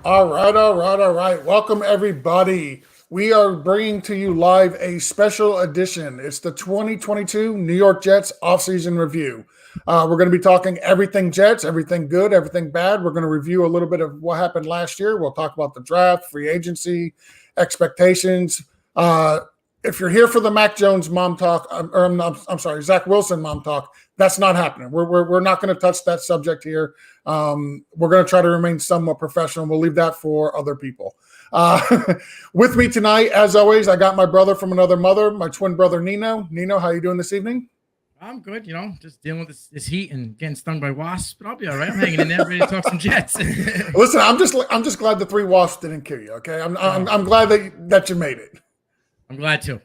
All right. Welcome, everybody. We are bringing to you live a special edition. It's the 2022 New York Jets offseason review. We're going to be talking everything Jets, everything good, everything bad. We're going to review a little bit of what happened last year. We'll talk about the draft, free agency, expectations. If you're here for the Mac Jones mom talk, I'm sorry, Zach Wilson mom talk, that's not happening. We're not going to touch that subject here. We're going to try to remain somewhat professional. We'll leave that for other people. With me tonight, as always, I got my brother from another mother, my twin brother, Nino. Nino, how you doing this evening? I'm good, just dealing with this heat and getting stung by wasps, but I'll be all right. I'm hanging in there, ready to talk some Jets. Listen, I'm just glad the 3 wasps didn't kill you. Okay, I'm glad that you made it. I'm glad to.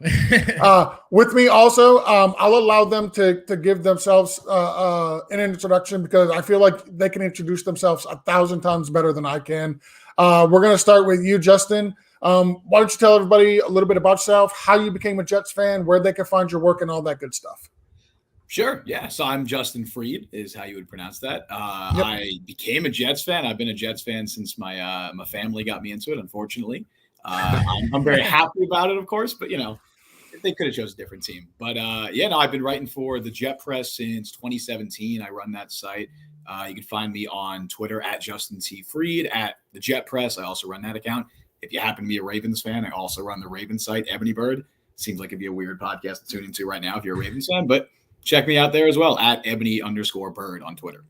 With me also, I'll allow them to give themselves an introduction because I feel like they can introduce themselves 1,000 times better than I can. We're going to start with you, Justin. Why don't you tell everybody a little bit about yourself, how you became a Jets fan, where they can find your work, and all that good stuff. Sure. Yeah. So I'm Justin Freed is how you would pronounce that. Yep. I became a Jets fan. I've been a Jets fan since my family got me into it, unfortunately. I'm very happy about it, of course, but they could have chosen a different team. But I've been writing for the Jet Press since 2017. I run that site. You can find me on Twitter at Justin T. Freed at the Jet Press. I also run that account. If you happen to be a Ravens fan, I also run the Ravens site, Ebony Bird. Seems like it'd be a weird podcast to tune into right now if you're a Ravens fan, but check me out there as well at Ebony_Bird on Twitter.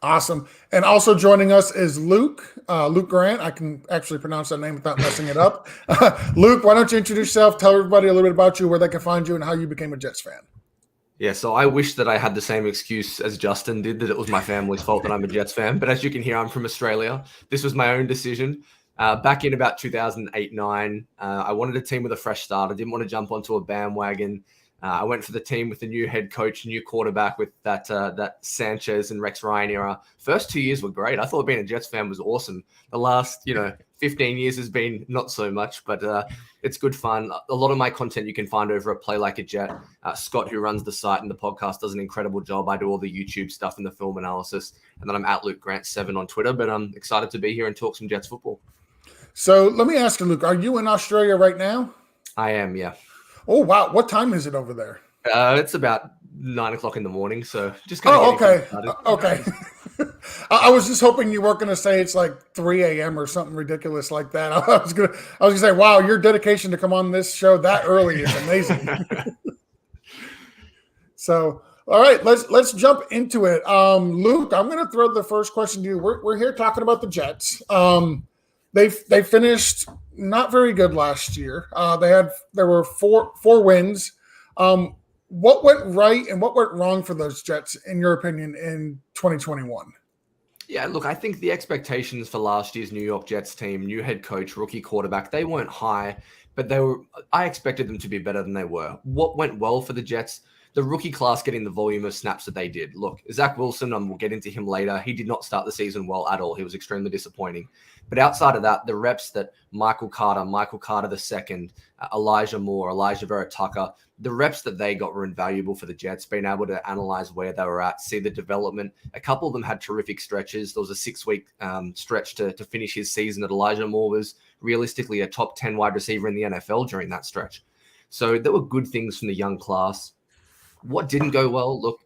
Awesome. And also joining us is Luke Grant. I can actually pronounce that name without messing it up. Luke, why don't you introduce yourself, tell everybody a little bit about you, where they can find you, and how you became a Jets fan. Yeah, so I wish that I had the same excuse as Justin did, that it was my family's fault that I'm a Jets fan. But as you can hear, I'm from Australia. This was my own decision. Back in about 2008-9, I wanted a team with a fresh start. I didn't want to jump onto a bandwagon. I went for the team with the new head coach, new quarterback with that Sanchez and Rex Ryan era. First 2 years were great. I thought being a Jets fan was awesome. The last, 15 years has been not so much, but it's good fun. A lot of my content you can find over at Play Like a Jet. Scott, who runs the site and the podcast, does an incredible job. I do all the YouTube stuff and the film analysis. And then I'm at Luke Grant 7 on Twitter, but I'm excited to be here and talk some Jets football. So let me ask you, Luke, are you in Australia right now? I am, yeah. Oh, wow. What time is it over there? It's about 9 o'clock in the morning, so just kind of okay. I was just hoping you weren't going to say it's like 3 a.m. or something ridiculous like that. I was gonna say, wow, your dedication to come on this show that early is amazing. So, all right, let's jump into it. Luke, I'm going to throw the first question to you. We're here talking about the Jets. They finished not very good last year. There were four wins. What went right and what went wrong for those Jets, in your opinion, in 2021? Yeah, look, I think the expectations for last year's New York Jets team, new head coach, rookie quarterback, they weren't high, but I expected them to be better than they were. What went well for the Jets? The rookie class getting the volume of snaps that they did. Look, Zach Wilson, and we'll get into him later, he did not start the season well at all. He was extremely disappointing. But outside of that, the reps that Michael Carter II, Elijah Moore, Elijah Vera-Tucker, the reps that they got were invaluable for the Jets, being able to analyze where they were at, see the development. A couple of them had terrific stretches. There was a 6-week stretch to finish his season that Elijah Moore was realistically a top 10 wide receiver in the NFL during that stretch. So there were good things from the young class. What didn't go well? Look,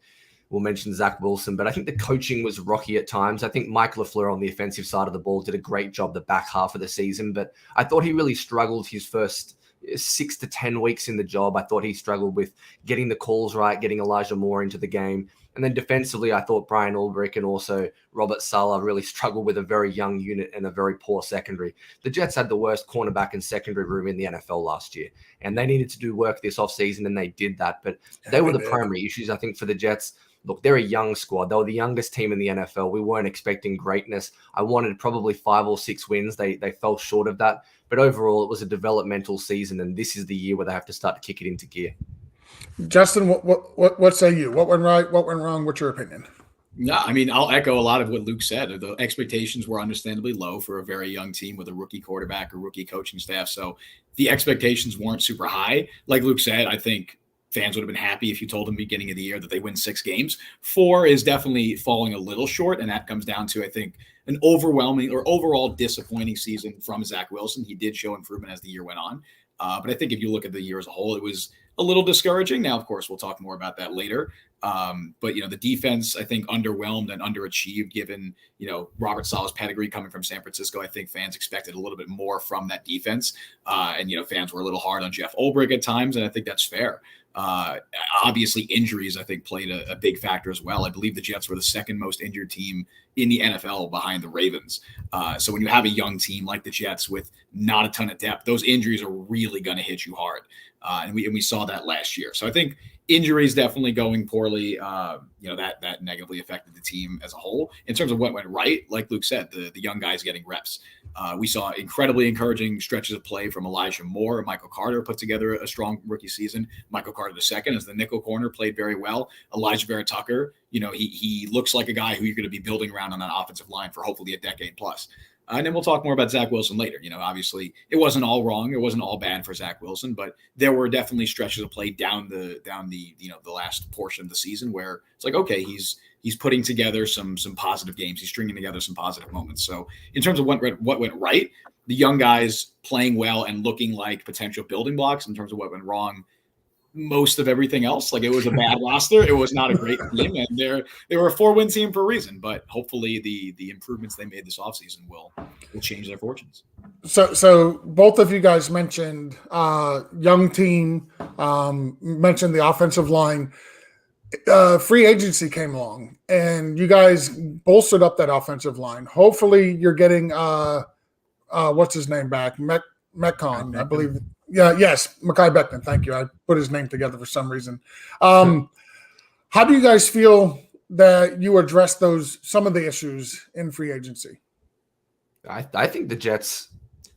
we'll mention Zach Wilson, but I think the coaching was rocky at times. I think Mike LaFleur on the offensive side of the ball did a great job the back half of the season, but I thought he really struggled his first 6 to 10 weeks in the job. I thought he struggled with getting the calls right, getting Elijah Moore into the game. And then defensively, I thought Brian Ulbrich and also Robert Saleh really struggled with a very young unit and a very poor secondary. The Jets had the worst cornerback and secondary room in the NFL last year, and they needed to do work this offseason, and they did that. But they were the primary issues, I think, for the Jets. Look, they're a young squad. They were the youngest team in the NFL. We weren't expecting greatness. I wanted probably 5 or 6 wins. They fell short of that. But overall, it was a developmental season, and this is the year where they have to start to kick it into gear. Justin, what say you? What went right? What went wrong? What's your opinion? No, I mean, I'll echo a lot of what Luke said. The expectations were understandably low for a very young team with a rookie quarterback or rookie coaching staff. So the expectations weren't super high. Like Luke said, I think fans would have been happy if you told them beginning of the year that they win 6 games. 4 is definitely falling a little short, and that comes down to, I think, an overwhelming or overall disappointing season from Zach Wilson. He did show improvement as the year went on. But I think if you look at the year as a whole, it was a little discouraging. Now, of course, we'll talk more about that later. But, the defense, I think, underwhelmed and underachieved given, Robert Saleh's pedigree coming from San Francisco. I think fans expected a little bit more from that defense. And fans were a little hard on Jeff Ulbrich at times, and I think that's fair. Obviously, injuries, I think, played a big factor as well. I believe the Jets were the second most injured team in the NFL behind the Ravens. So when you have a young team like the Jets with not a ton of depth, those injuries are really going to hit you hard. And we saw that last year. So I think injuries definitely going poorly, that negatively affected the team as a whole. In terms of what went right, like Luke said, the young guys getting reps. We saw incredibly encouraging stretches of play from Elijah Moore. Michael Carter put together a strong rookie season. Michael Carter II, as the nickel corner, played very well. Elijah Vera Tucker, he looks like a guy who you're going to be building around on that offensive line for hopefully a decade plus. And then we'll talk more about Zach Wilson later. Obviously it wasn't all wrong. It wasn't all bad for Zach Wilson, but there were definitely stretches of play down the the last portion of the season where it's like, okay, he's putting together some positive games. He's stringing together some positive moments. So in terms of what went right, the young guys playing well and looking like potential building blocks. In terms of what went wrong, most of everything else, like it was a bad roster. It was not a great team, and they were a 4-win team for a reason. But hopefully the improvements they made this offseason will change their fortunes. So both of you guys mentioned young team, mentioned the offensive line. Free agency came along, and you guys bolstered up that offensive line. Hopefully you're getting what's his name back, Metcon, I believe. Yes, Mekhi Becton. Thank you. I put his name together for some reason. How do you guys feel that you addressed some of the issues in free agency? I think the Jets,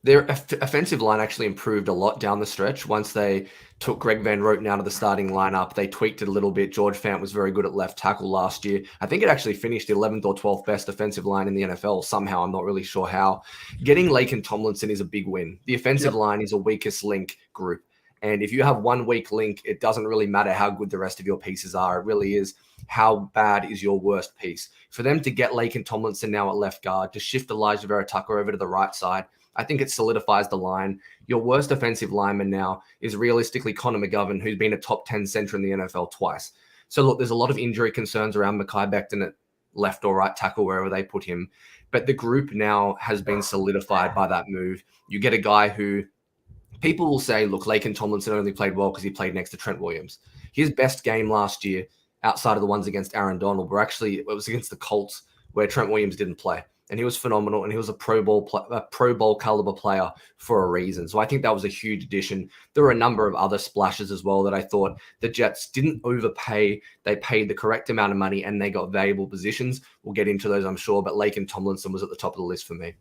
their offensive line actually improved a lot down the stretch. Once they took Greg Van Roten out of the starting lineup, they tweaked it a little bit. George Fant was very good at left tackle last year. I think it actually finished the 11th or 12th best offensive line in the NFL somehow. I'm not really sure how. Getting Laken Tomlinson is a big win. The offensive line is a weakest link group. And if you have one weak link, it doesn't really matter how good the rest of your pieces are. It really is how bad is your worst piece. For them to get Laken Tomlinson now at left guard, to shift Elijah Vera Tucker over to the right side, I think it solidifies the line. Your worst offensive lineman now is realistically Conor McGovern, who's been a top 10 center in the NFL twice. So look, there's a lot of injury concerns around Mekhi Becton at left or right tackle, wherever they put him. But the group now has been solidified by that move. You get a guy who people will say, look, Laken Tomlinson only played well because he played next to Trent Williams. His best game last year, outside of the ones against Aaron Donald, it was against the Colts, where Trent Williams didn't play. And he was phenomenal, and he was a Pro Bowl caliber player for a reason. So I think that was a huge addition. There were a number of other splashes as well that I thought the Jets didn't overpay. They paid the correct amount of money, and they got valuable positions. We'll get into those, I'm sure, but Laken Tomlinson was at the top of the list for me.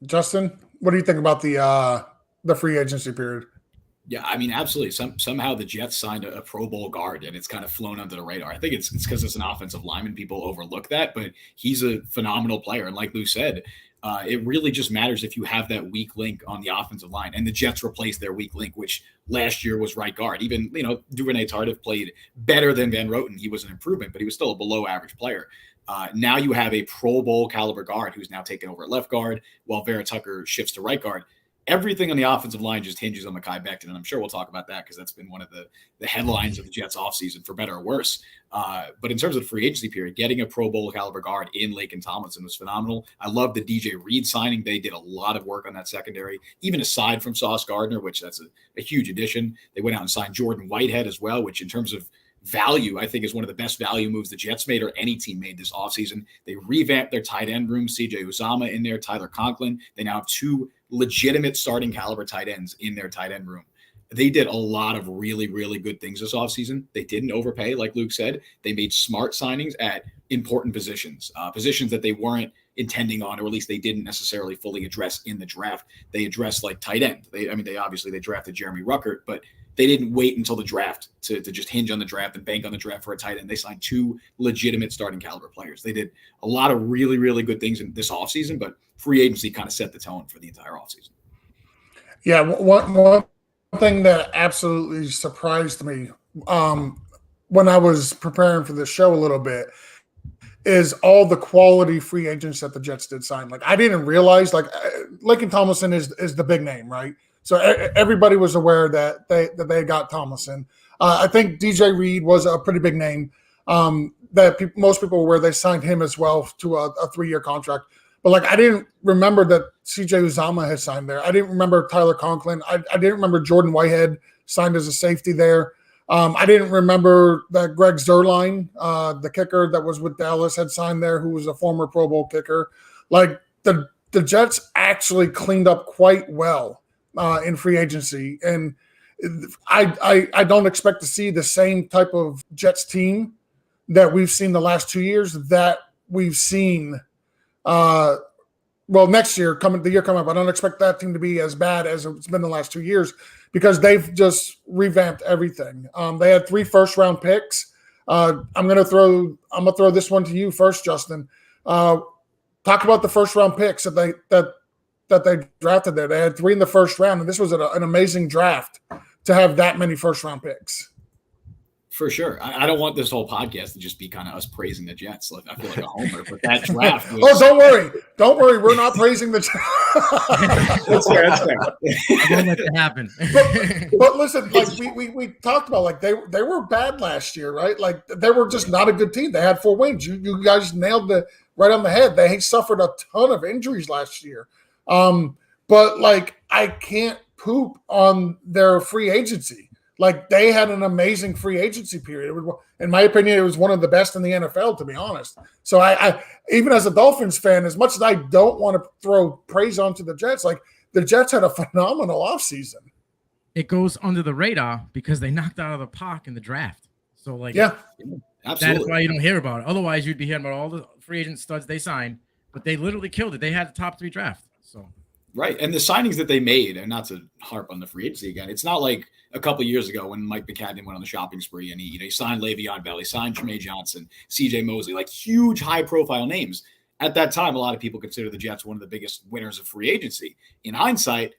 Justin, what do you think about the free agency period? Yeah, I mean, absolutely. Somehow the Jets signed a Pro Bowl guard, and it's kind of flown under the radar. I think it's because it's an offensive lineman. People overlook that, but he's a phenomenal player. And like Lou said, it really just matters if you have that weak link on the offensive line. And the Jets replaced their weak link, which last year was right guard. Even, Duvernay Tardif played better than Van Roten. He was an improvement, but he was still a below average player. Now you have a Pro Bowl caliber guard who's now taken over at left guard while Vera Tucker shifts to right guard. Everything on the offensive line just hinges on Mekhi Becton, and I'm sure we'll talk about that because that's been one of the headlines of the Jets offseason, for better or worse. But in terms of the free agency period, getting a Pro Bowl caliber guard in Laken Tomlinson was phenomenal. I love the DJ Reed signing. They did a lot of work on that secondary, even aside from Sauce Gardner, which that's a huge addition. They went out and signed Jordan Whitehead as well, which in terms of value, I think is one of the best value moves the Jets made or any team made this offseason. They revamped their tight end room, CJ Uzomah in there, Tyler Conklin. They now have 2 legitimate starting caliber tight ends in their tight end room. They did a lot of really, really good things this offseason. They didn't overpay, like Luke said. They made smart signings at important positions, positions that they weren't intending on, or at least they didn't necessarily fully address in the draft. They addressed like tight end. They drafted Jeremy Ruckert, but they didn't wait until the draft to just hinge on the draft and bank on the draft for a tight end. They signed 2 legitimate starting caliber players. They did a lot of really, really good things in this offseason, but free agency kind of set the tone for the entire offseason. Yeah, one thing that absolutely surprised me when I was preparing for this show a little bit is all the quality free agents that the Jets did sign. Like, I didn't realize, like, Laken Tomlinson is the big name, right? So everybody was aware that they got Tomlinson. I think DJ Reed was a pretty big name that most people were aware they signed him as well to a 3-year contract. But, like, I didn't remember that CJ Uzama had signed there. I didn't remember Tyler Conklin. I didn't remember Jordan Whitehead signed as a safety there. I didn't remember that Greg Zuerlein, the kicker that was with Dallas, had signed there, who was a former Pro Bowl kicker. Like, the Jets actually cleaned up quite well in free agency. And I don't expect to see the same type of Jets team that we've seen the last 2 years that we've seen next year, the year coming up. I don't expect that team to be as bad as it's been the last 2 years because they've just revamped everything. They had 3 first-round picks. I'm gonna throw this one to you first, Justin. Talk about the first-round picks that they drafted there. They had 3 in the first round, and this was an amazing draft to have that many first-round picks. For sure. I don't want this whole podcast to just be kind of us praising the Jets. Like, I feel like a homer, but that draft was... Don't worry. We're not praising the Jets. That's fair. I won't let that happen. But listen, like we talked about, like they were bad last year, right? Like, they were just not a good team. They had 4 wins. You guys nailed it right on the head. They suffered a ton of injuries last year. But, like, I can't poop on their free agency. Like, they had an amazing free agency period. In my opinion, it was one of the best in the NFL, to be honest. So I even as a Dolphins fan, as much as I don't want to throw praise onto the Jets, like, the Jets had a phenomenal offseason. It goes under the radar because they knocked out of the park in the draft. So, like, yeah, absolutely. That's why you don't hear about it. Otherwise, you'd be hearing about all the free agent studs they signed, but they literally killed it. They had the top 3 draft. So. Right. And the signings that they made, and not to harp on the free agency again, it's not like a couple of years ago when Mike McCadden went on the shopping spree and he signed Le'Veon Bell, he signed Tremaine Johnson, CJ Mosley, like huge high profile names. At that time, a lot of people consider the Jets one of the biggest winners of free agency. In hindsight,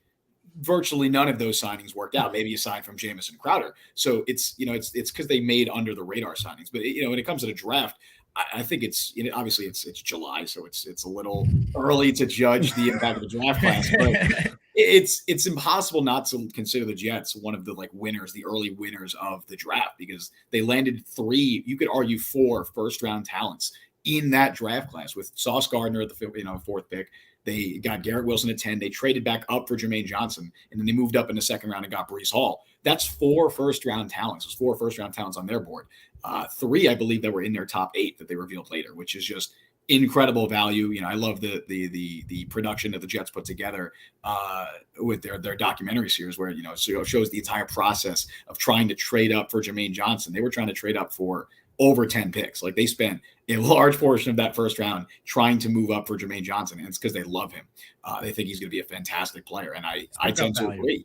virtually none of those signings worked out. Maybe aside from Jamison Crowder. So it's because they made under the radar signings. But when it comes to the draft, I think it's obviously it's July, so it's a little early to judge the impact of the draft class. But it's impossible not to consider the Jets one of the winners, the early winners of the draft, because they landed 3, you could argue 4 first-round talents in that draft class with Sauce Gardner at the 4th pick. They got Garrett Wilson at 10. They traded back up for Jermaine Johnson, and then they moved up in the 2nd round and got Breece Hall. That's 4 first-round talents. There's 4 first-round talents on their board. 3, I believe, that were in their top 8 that they revealed later, which is just incredible value. I love the production that the Jets put together with their documentary series, where it shows the entire process of trying to trade up for Jermaine Johnson. They were trying to trade up for over 10 picks. Like, they spent a large portion of that first round trying to move up for Jermaine Johnson, and it's because they love him. They think he's going to be a fantastic player, and I tend to agree.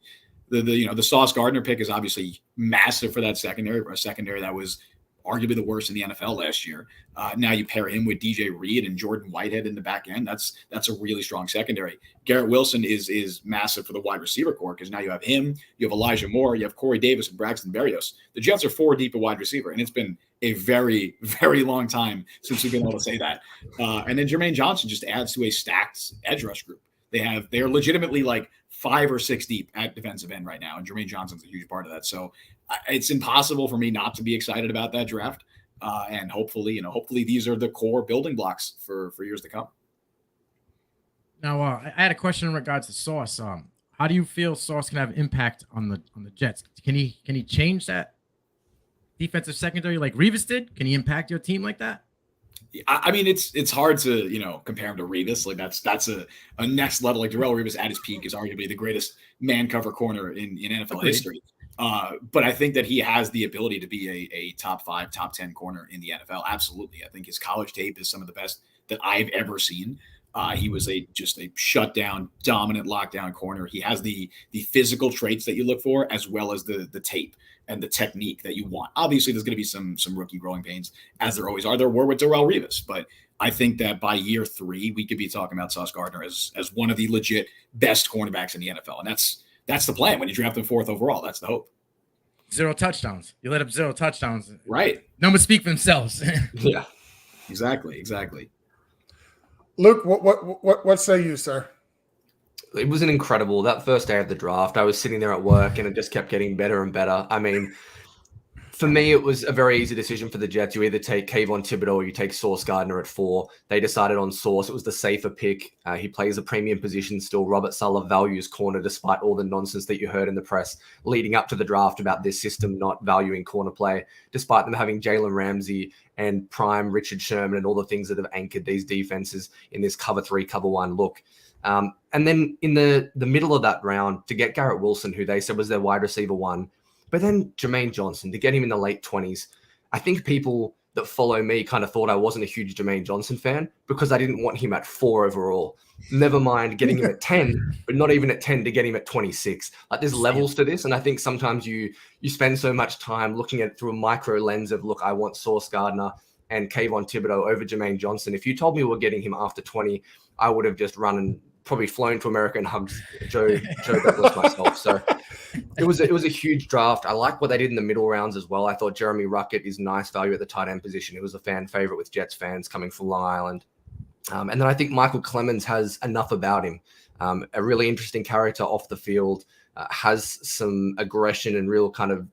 The Sauce Gardner pick is obviously massive for that secondary, for a secondary that was arguably the worst in the NFL last year. Now you pair him with DJ Reed and Jordan Whitehead in the back end. That's a really strong secondary. Garrett Wilson is massive for the wide receiver core, because now you have him, you have Elijah Moore, you have Corey Davis and Braxton Berrios. The Jets are 4 deep at wide receiver, and it's been a very, very long time since we've been able to say that. And then Jermaine Johnson just adds to a stacked edge rush group. They're legitimately 5 or 6 deep at defensive end right now, and Jermaine Johnson's a huge part of that. So it's impossible for me not to be excited about that draft. And hopefully these are the core building blocks for years to come. Now, I had a question in regards to Sauce. How do you feel Sauce can have impact on the Jets? Can he change that defensive secondary like Revis did? Can he impact your team like that? I mean, it's hard to compare him to Revis. That's a next level. Like, Darrelle Revis at his peak is arguably the greatest man cover corner in NFL history. But I think that he has the ability to be a top 5, top 10 corner in the NFL. Absolutely. I think his college tape is some of the best that I've ever seen. He was just a shutdown, dominant lockdown corner. He has the physical traits that you look for, as well as the tape and the technique that you want. Obviously, there's going to be some rookie growing pains, as there always are. There were with Darrelle Revis, but I think that by year 3, we could be talking about Sauce Gardner as one of the legit best cornerbacks in the NFL, and that's the plan when you draft him 4th overall. That's the hope. 0 touchdowns. You let up 0 touchdowns. Right. Numbers speak for themselves. Yeah. Exactly. Luke, what say you, sir? It was an incredible, that first day of the draft. I was sitting there at work and it just kept getting better and better. I mean, for me, it was a very easy decision for the Jets. You either take Kayvon Thibodeau or you take Sauce Gardner at 4. They decided on Sauce. It was the safer pick. He plays a premium position still. Robert Saleh values corner despite all the nonsense that you heard in the press leading up to the draft about this system not valuing corner play, despite them having Jalen Ramsey and prime Richard Sherman and all the things that have anchored these defenses in this cover 3, cover 1 look. And then in the middle of that round to get Garrett Wilson, who they said was their wide receiver 1, but then Jermaine Johnson, to get him in the late 20s. I think people that follow me kind of thought I wasn't a huge Jermaine Johnson fan because I didn't want him at 4 overall. Never mind getting him at 10, but not even at 10 to get him at 26. Like there's levels to this. And I think sometimes you spend so much time looking at it through a micro lens of, look, I want Sauce Gardner and Kayvon Thibodeau over Jermaine Johnson. If you told me we were getting him after 20, I would have just run and probably flown to America and hugged Joe Douglas myself. So it was a huge draft. I like what they did in the middle rounds as well. I thought Jeremy Ruckett is nice value at the tight end position. It was a fan favorite with Jets fans coming from Long Island. And then I think Michael Clemens has enough about him. A really interesting character off the field, has some aggression and real kind of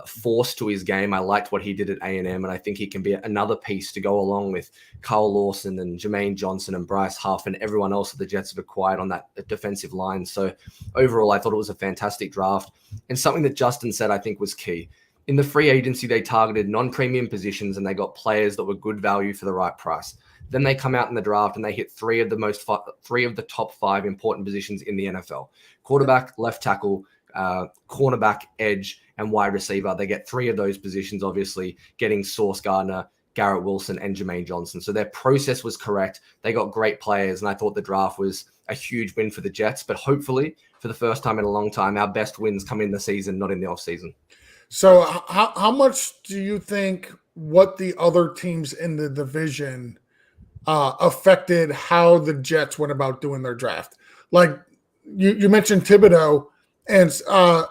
force to his game. I liked what he did at A&M, and I think he can be another piece to go along with Carl Lawson and Jermaine Johnson and Bryce Huff and everyone else that the Jets have acquired on that defensive line. So overall, I thought it was a fantastic draft, and something that Justin said I think was key. In the free agency, they targeted non-premium positions and they got players that were good value for the right price. Then they come out in the draft and they hit three of the top 5 important positions in the NFL: quarterback, left tackle, cornerback, edge, and wide receiver. They get 3 of those positions, obviously, getting Sauce Gardner, Garrett Wilson, and Jermaine Johnson. So their process was correct. They got great players, and I thought the draft was a huge win for the Jets. But hopefully, for the first time in a long time, our best wins come in the season, not in the offseason. So how much do you think what the other teams in the division affected how the Jets went about doing their draft? Like you mentioned Thibodeau and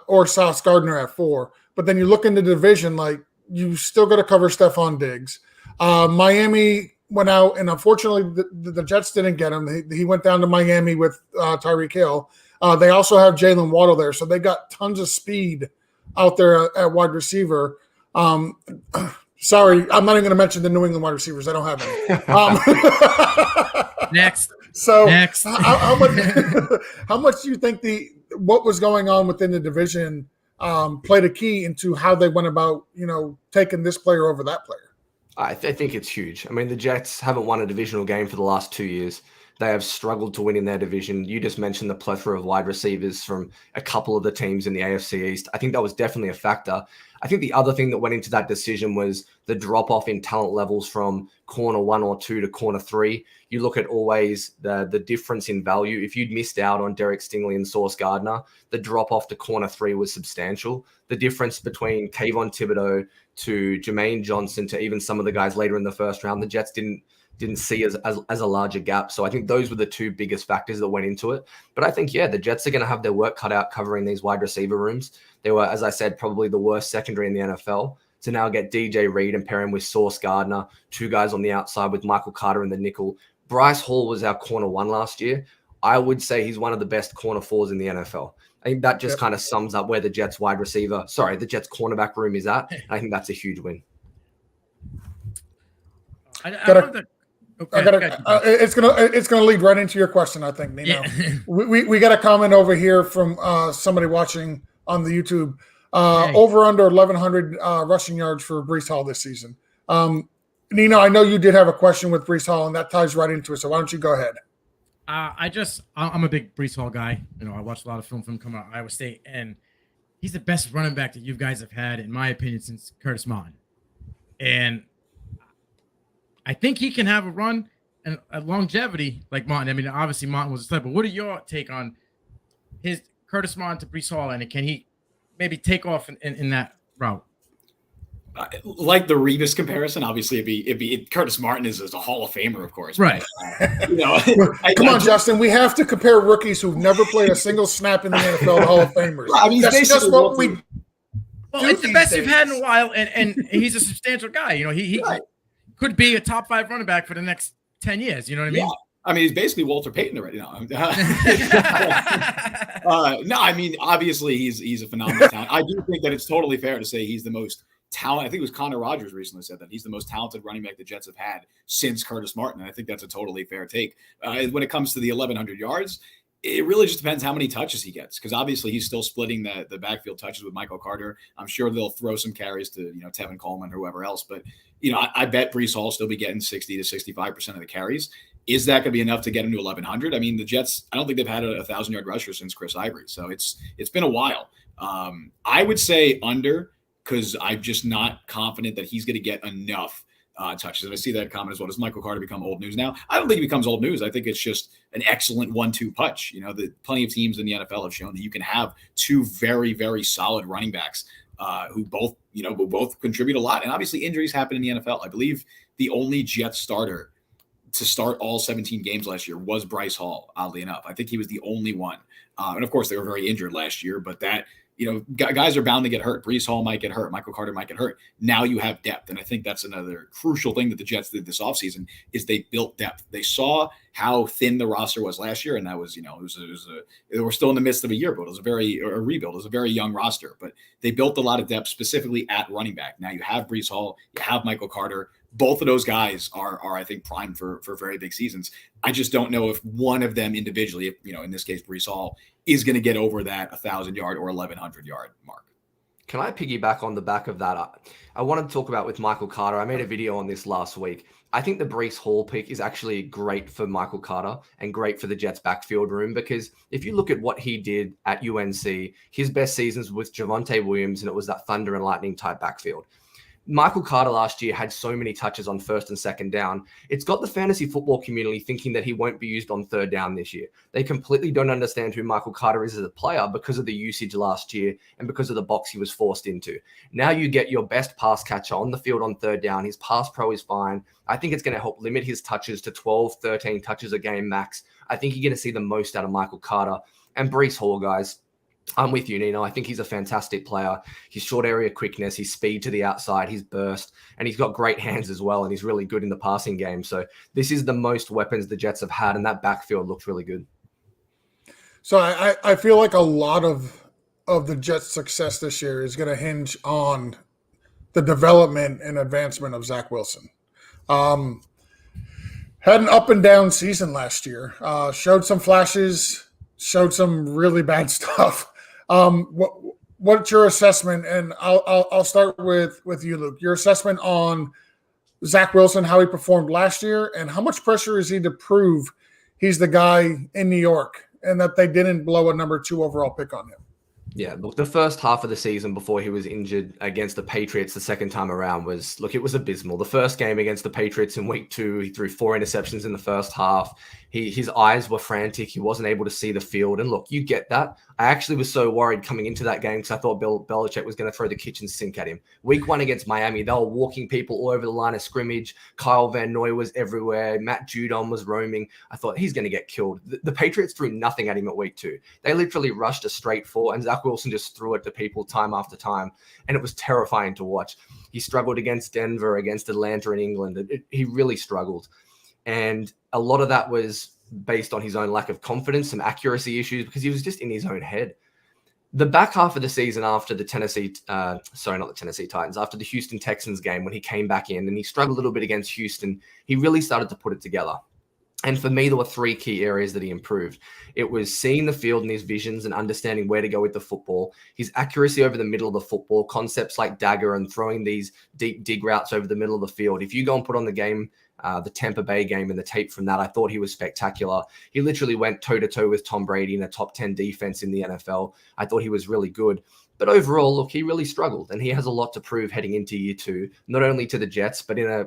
or Sauce Gardner at 4, but then you look in the division, like you still got to cover Stephon Diggs. Miami went out, and unfortunately the Jets didn't get him. He went down to Miami with Tyreek Hill. They also have Jalen Waddle there, so they got tons of speed out there at wide receiver. Sorry, I'm not even going to mention the New England wide receivers. I don't have any. Next. So Next. how much do you think what was going on within the division played a key into how they went about, taking this player over that player? I think it's huge. I mean, the Jets haven't won a divisional game for the last 2 years. They have struggled to win in their division. You just mentioned the plethora of wide receivers from a couple of the teams in the AFC East. I think that was definitely a factor. I think the other thing that went into that decision was the drop-off in talent levels from corner 1 or 2 to corner 3. You look at always the difference in value. If you'd missed out on Derek Stingley and Sauce Gardner, the drop-off to corner 3 was substantial. The difference between Kayvon Thibodeau to Jermaine Johnson to even some of the guys later in the first round, the Jets didn't see as a larger gap. So I think those were the 2 biggest factors that went into it. But I think, the Jets are going to have their work cut out covering these wide receiver rooms. They were, as I said, probably the worst secondary in the NFL. To now get DJ Reed and pair him with Sauce Gardner, 2 guys on the outside with Michael Carter in the nickel. Bryce Hall was our corner 1 last year. I would say he's one of the best corner 4s in the NFL. I think that just kind of sums up where the Jets the Jets cornerback room is at. And I think that's a huge win. It's gonna lead right into your question, I think, Nino. Yeah. We got a comment over here from somebody watching on the YouTube. Over under 1,100 rushing yards for Breece Hall this season. Nino, I know you did have a question with Breece Hall, and that ties right into it. So why don't you go ahead? I'm a big Breece Hall guy. I watched a lot of film from him coming out of Iowa State, and he's the best running back that you guys have had, in my opinion, since Curtis Martin. And I think he can have a run and a longevity like Martin. I mean, obviously Martin was a stud, but what are your take on his Curtis Martin to Breece Hall, and can he maybe take off in that route? Like the Revis comparison, obviously it'd be Curtis Martin is a Hall of Famer, of course. Right. But, Come on, Justin. We have to compare rookies who've never played a single snap in the NFL to Hall of Famers. I mean, that's just what we. Well, it's the best you've had in a while, and he's a substantial guy. He right. could be a top 5 running back for the next 10 years. You know what I mean? Yeah. I mean, he's basically Walter Payton already. No, I mean, obviously he's a phenomenal talent. I do think that it's totally fair to say he's the most talented. I think it was Connor Rogers recently said that he's the most talented running back the Jets have had since Curtis Martin. And I think that's a totally fair take. When it comes to the 1,100 yards, it really just depends how many touches he gets, because obviously he's still splitting the backfield touches with Michael Carter. I'm sure they'll throw some carries to Tevin Coleman or whoever else, but I bet Breece Hall will still be getting 60 to 65% of the carries. Is that going to be enough to get him to 1,100? I mean, the Jets, I don't think they've had a 1,000-yard rusher since Chris Ivory, so it's been a while. I would say under, because I'm just not confident that he's going to get enough touches. And I see that comment as well. Does Michael Carter become old news now? I don't think he becomes old news. I think it's just an excellent 1-2 punch. Plenty of teams in the NFL have shown that you can have two very, very solid running backs who both contribute a lot. And obviously injuries happen in the NFL. I believe the only Jets starter to start all 17 games last year was Bryce Hall, oddly enough. I think he was the only one. And of course they were very injured last year, but that, guys are bound to get hurt. Breece Hall might get hurt. Michael Carter might get hurt. Now you have depth. And I think that's another crucial thing that the Jets did this offseason is they built depth. They saw how thin the roster was last year. And that was, we're still in the midst of a year, but it was a rebuild. It was a very young roster, but they built a lot of depth specifically at running back. Now you have Breece Hall, you have Michael Carter. Both of those guys are I think, primed for very big seasons. I just don't know if one of them individually, in this case, Breece Hall, is going to get over that 1,000-yard or 1,100-yard mark. Can I piggyback on the back of that? I wanted to talk about with Michael Carter. I made a video on this last week. I think the Breece Hall pick is actually great for Michael Carter and great for the Jets backfield room, because if you look at what he did at UNC, his best seasons with Javonte Williams, and it was that thunder and lightning type backfield. Michael Carter last year had so many touches on first and second down. It's got the fantasy football community thinking that he won't be used on third down this year. They completely don't understand who Michael Carter is as a player because of the usage last year and because of the box he was forced into. Now you get your best pass catcher on the field on third down. His pass pro is fine. I think it's going to help limit his touches to 12, 13 touches a game max. I think you're going to see the most out of Michael Carter. And Breece Hall, guys, I'm with you, Nino. I think he's a fantastic player. His short area quickness, his speed to the outside, his burst, and he's got great hands as well, and he's really good in the passing game. So this is the most weapons the Jets have had, and that backfield looks really good. So I feel like a lot of the Jets' success this year is going to hinge on the development and advancement of Zach Wilson. Had an up and down season last year. Showed some flashes, showed some really bad stuff. What's your assessment? And I'll start with you, Luke. Your assessment on Zach Wilson, how he performed last year, and how much pressure is he to prove he's the guy in New York and that they didn't blow a number 2 overall pick on him? Yeah, look, the first half of the season before he was injured against the Patriots the second time around it was abysmal. The first game against the Patriots in week 2, he threw 4 interceptions in the first half. His eyes were frantic. He wasn't able to see the field. And look, you get that. I actually was so worried coming into that game because I thought Bill Belichick was going to throw the kitchen sink at him. Week 1 against Miami, they were walking people all over the line of scrimmage. Kyle Van Noy was everywhere. Matt Judon was roaming. I thought he's going to get killed. The Patriots threw nothing at him at week 2. They literally rushed a straight 4, and Zach Wilson just threw it to people time after time. And it was terrifying to watch. He struggled against Denver, against Atlanta in England. He really struggled. And a lot of that was based on his own lack of confidence, some accuracy issues, because he was just in his own head. The back half of the season after the after the Houston Texans game, when he came back in and he struggled a little bit against Houston, he really started to put it together. And for me, there were 3 key areas that he improved. It was seeing the field and his visions and understanding where to go with the football, his accuracy over the middle of the football, concepts like dagger and throwing these deep dig routes over the middle of the field. If you go and put on the game, the Tampa Bay game and the tape from that, I thought he was spectacular. He literally went toe-to-toe with Tom Brady in a top 10 defense in the NFL. I thought he was really good. But overall, look, he really struggled, and he has a lot to prove heading into year 2, not only to the Jets, but in a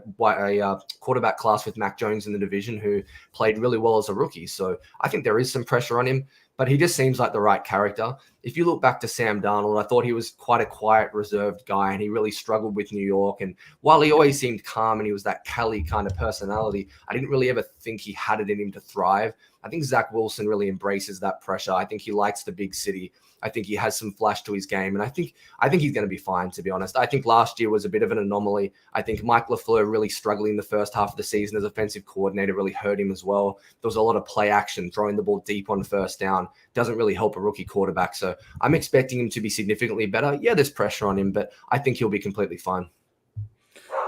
quarterback class with Mac Jones in the division, who played really well as a rookie. So I think there is some pressure on him. but he just seems like the right character. If you look back to Sam Darnold, I thought he was quite a quiet, reserved guy, and he really struggled with New York. And while he always seemed calm and he was that Cali kind of personality, I didn't really ever think he had it in him to thrive. I think Zach Wilson really embraces that pressure. I think he likes the big city. I think he has some flash to his game, and I think he's going to be fine, to be honest. I think last year was a bit of an anomaly. I think Mike LaFleur really struggling the first half of the season as offensive coordinator really hurt him as well. There was a lot of play action, throwing the ball deep on first down. Doesn't really help a rookie quarterback, so I'm expecting him to be significantly better. Yeah, there's pressure on him, but I think he'll be completely fine.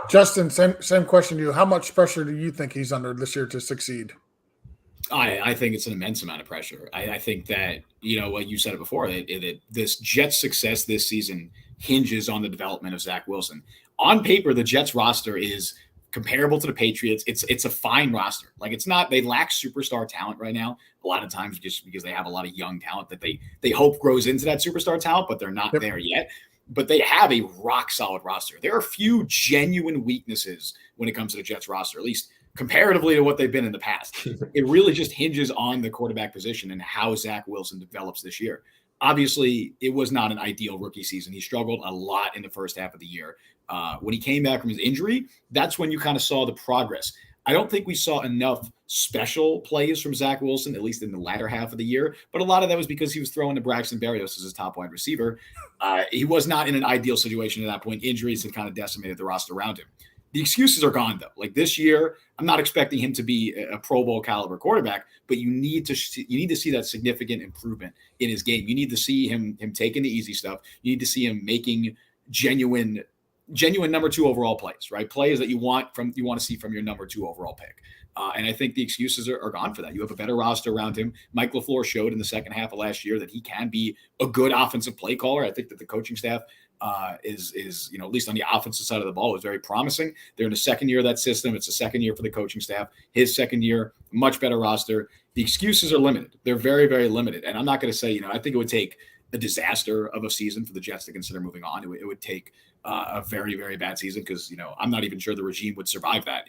Justin, same question to you. How much pressure do you think he's under this year to succeed? I think it's an immense amount of pressure. I think that, what you said it before, that this Jets' success this season hinges on the development of Zach Wilson. On paper, the Jets roster is comparable to the Patriots. It's a fine roster. Like, it's not, they lack superstar talent right now. A lot of times just because they have a lot of young talent that they hope grows into that superstar talent, but they're not there yet. But they have a rock solid roster. There are a few genuine weaknesses when it comes to the Jets roster, at least comparatively to what they've been in the past. It really just hinges on the quarterback position and how Zach Wilson develops this year. Obviously, it was not an ideal rookie season. He struggled a lot in the first half of the year. When he came back from his injury, that's when you kind of saw the progress. I don't think we saw enough special plays from Zach Wilson, at least in the latter half of the year. But a lot of that was because he was throwing to Braxton Berrios as his top wide receiver. He was not in an ideal situation at that point. Injuries had kind of decimated the roster around him. The excuses are gone, though. Like, this year, I'm not expecting him to be a Pro Bowl caliber quarterback, but you need to see that significant improvement in his game. You need to see him taking the easy stuff. You need to see him making genuine number 2 overall plays, right? Plays that you want to see from your number 2 overall pick. And I think the excuses are gone for that. You have a better roster around him. Mike LaFleur showed in the second half of last year that he can be a good offensive play caller. I think that the coaching staff is at least on the offensive side of the ball, is very promising. They're in the second year of that system. It's the second year for the coaching staff. His second year, much better roster. The excuses are limited. They're very, very limited. And I'm not going to say, I think it would take a disaster of a season for the Jets to consider moving on. It would take a very, very bad season because, I'm not even sure the regime would survive that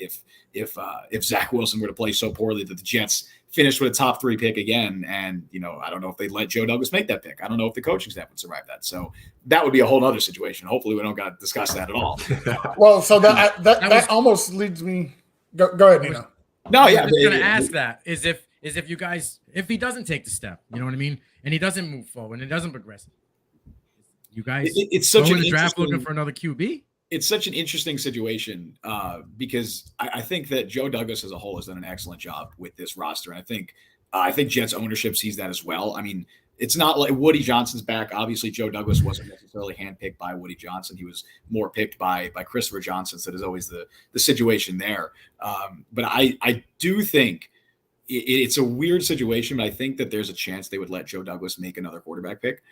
if Zach Wilson were to play so poorly that the Jets finished with a top 3 pick again. And, I don't know if they'd let Joe Douglas make that pick. I don't know if the coaching staff would survive that. So that would be a whole other situation. Hopefully we don't got to discuss that at all. Well, so that almost leads me. Go ahead, Nino. No, yeah. I was going to ask that is if you guys, if he doesn't take the step, you know what I mean? And he doesn't move forward and it doesn't progress. You guys it's such in the draft looking for another QB? It's such an interesting situation because I think that Joe Douglas as a whole has done an excellent job with this roster. And I think Jets ownership sees that as well. I mean, it's not like Woody Johnson's back. Obviously, Joe Douglas wasn't necessarily handpicked by Woody Johnson. He was more picked by Christopher Johnson. So there's always the situation there. But I do think it's a weird situation, but I think that there's a chance they would let Joe Douglas make another quarterback pick,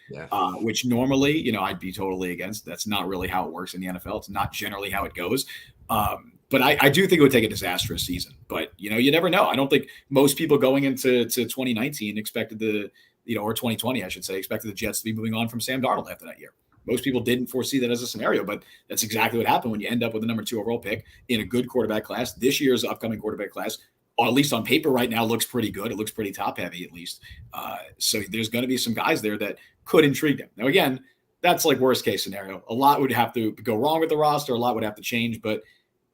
which normally, I'd be totally against. That's not really how it works in the NFL. It's not generally how it goes. But I do think it would take a disastrous season. But, you never know. I don't think most people going into 2019 expected or 2020, I should say, expected the Jets to be moving on from Sam Darnold after that year. Most people didn't foresee that as a scenario, but that's exactly what happened when you end up with the number 2 overall pick in a good quarterback class. This year's upcoming quarterback class, or at least on paper right now, looks pretty good. It looks pretty top heavy at least. So there's going to be some guys there that could intrigue them. Now, again, that's like worst case scenario. A lot would have to go wrong with the roster. A lot would have to change, but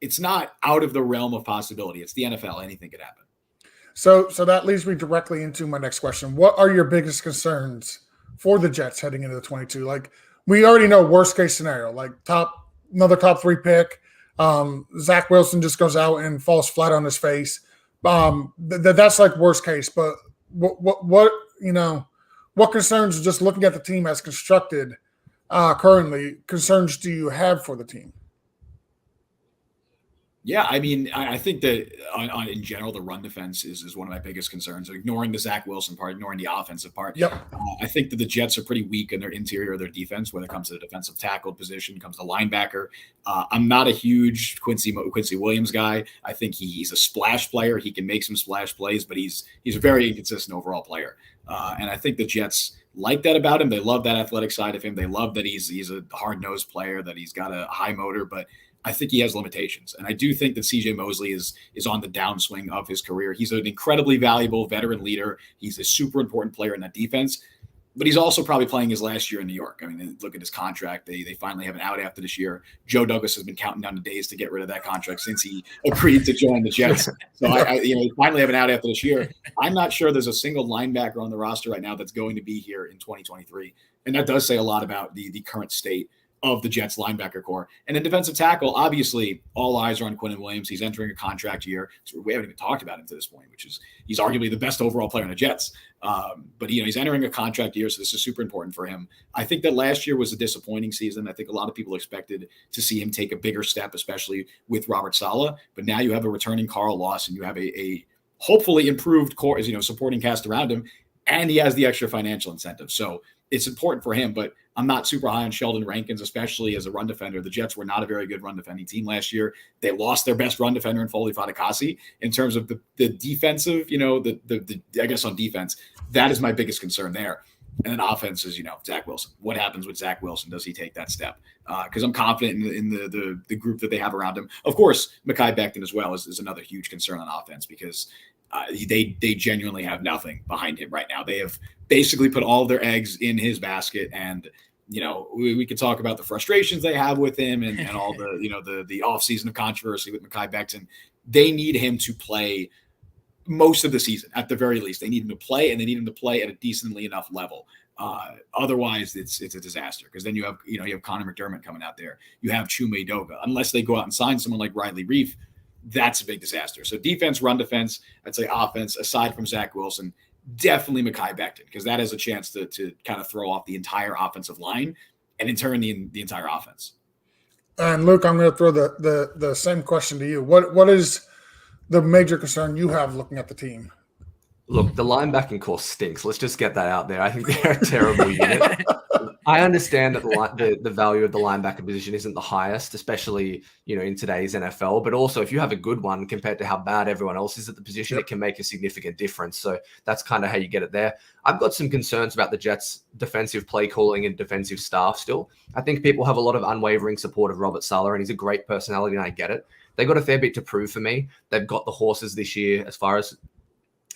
it's not out of the realm of possibility. It's the NFL. Anything could happen. So that leads me directly into my next question. What are your biggest concerns for the Jets heading into the 22? Like, we already know worst case scenario, like another top 3 pick. Zach Wilson just goes out and falls flat on his face. That's like worst case, but what concerns, just looking at the team as constructed currently, concerns do you have for the team? Yeah, I mean, I think that in general, the run defense is one of my biggest concerns. Ignoring the Zach Wilson part, ignoring the offensive part. Yep. I think that the Jets are pretty weak in their interior of their defense when it comes to the defensive tackle position, comes to linebacker. I'm not a huge Quincy Williams guy. I think he's a splash player. He can make some splash plays, but he's a very inconsistent overall player. And I think the Jets like that about him. They love that athletic side of him. They love that he's a hard-nosed player, that he's got a high motor, but I think he has limitations. And I do think that CJ Mosley is on the downswing of his career. He's an incredibly valuable veteran leader. He's a super important player in that defense. But he's also probably playing his last year in New York. I mean, look at his contract. They finally have an out after this year. Joe Douglas has been counting down the days to get rid of that contract since he agreed to join the Jets. So they finally have an out after this year. I'm not sure there's a single linebacker on the roster right now that's going to be here in 2023. And that does say a lot about the current state of the Jets linebacker core. And then defensive tackle, obviously, all eyes are on Quinnen Williams. He's entering a contract year. So we haven't even talked about him to this point, which is he's arguably the best overall player in the Jets. But he's entering a contract year, so this is super important for him. I think that last year was a disappointing season. I think a lot of people expected to see him take a bigger step, especially with Robert Saleh. But now you have a returning Carl Lawson. You have a hopefully improved core, supporting cast around him, and he has the extra financial incentive. So it's important for him, but I'm not super high on Sheldon Rankins, especially as a run defender. The Jets were not a very good run defending team last year. They lost their best run defender in Foley Fatukasi. In terms of the defensive, I guess on defense, that is my biggest concern there. And then offense is, Zach Wilson. What happens with Zach Wilson? Does he take that step? Because I'm confident in the group that they have around him. Of course, Mekhi Becton as well is another huge concern on offense because they genuinely have nothing behind him right now. They have basically put all of their eggs in his basket, and we could talk about the frustrations they have with him and all the offseason of controversy with Mekhi Becton. They need him to play most of the season at the very least. They need him to play, and they need him to play at a decently enough level. Otherwise, it's a disaster because then you have Conor McGovern coming out there. You have Chume Doga. Unless they go out and sign someone like Riley Reif, that's a big disaster. So defense, run defense, I'd say offense, aside from Zach Wilson, definitely Mekhi Becton, because that has a chance to kind of throw off the entire offensive line and in turn the entire offense. And Luke, I'm going to throw the same question to you. What is the major concern you have looking at the team? Look, the linebacking core stinks. Let's just get that out there. I think they're a terrible unit. I understand that the value of the linebacker position isn't the highest, especially, in today's NFL. But also, if you have a good one compared to how bad everyone else is at the position, It can make a significant difference. So that's kind of how you get it there. I've got some concerns about the Jets' defensive play calling and defensive staff still. I think people have a lot of unwavering support of Robert Saleh, and he's a great personality, and I get it. They got a fair bit to prove for me. They've got the horses this year as far as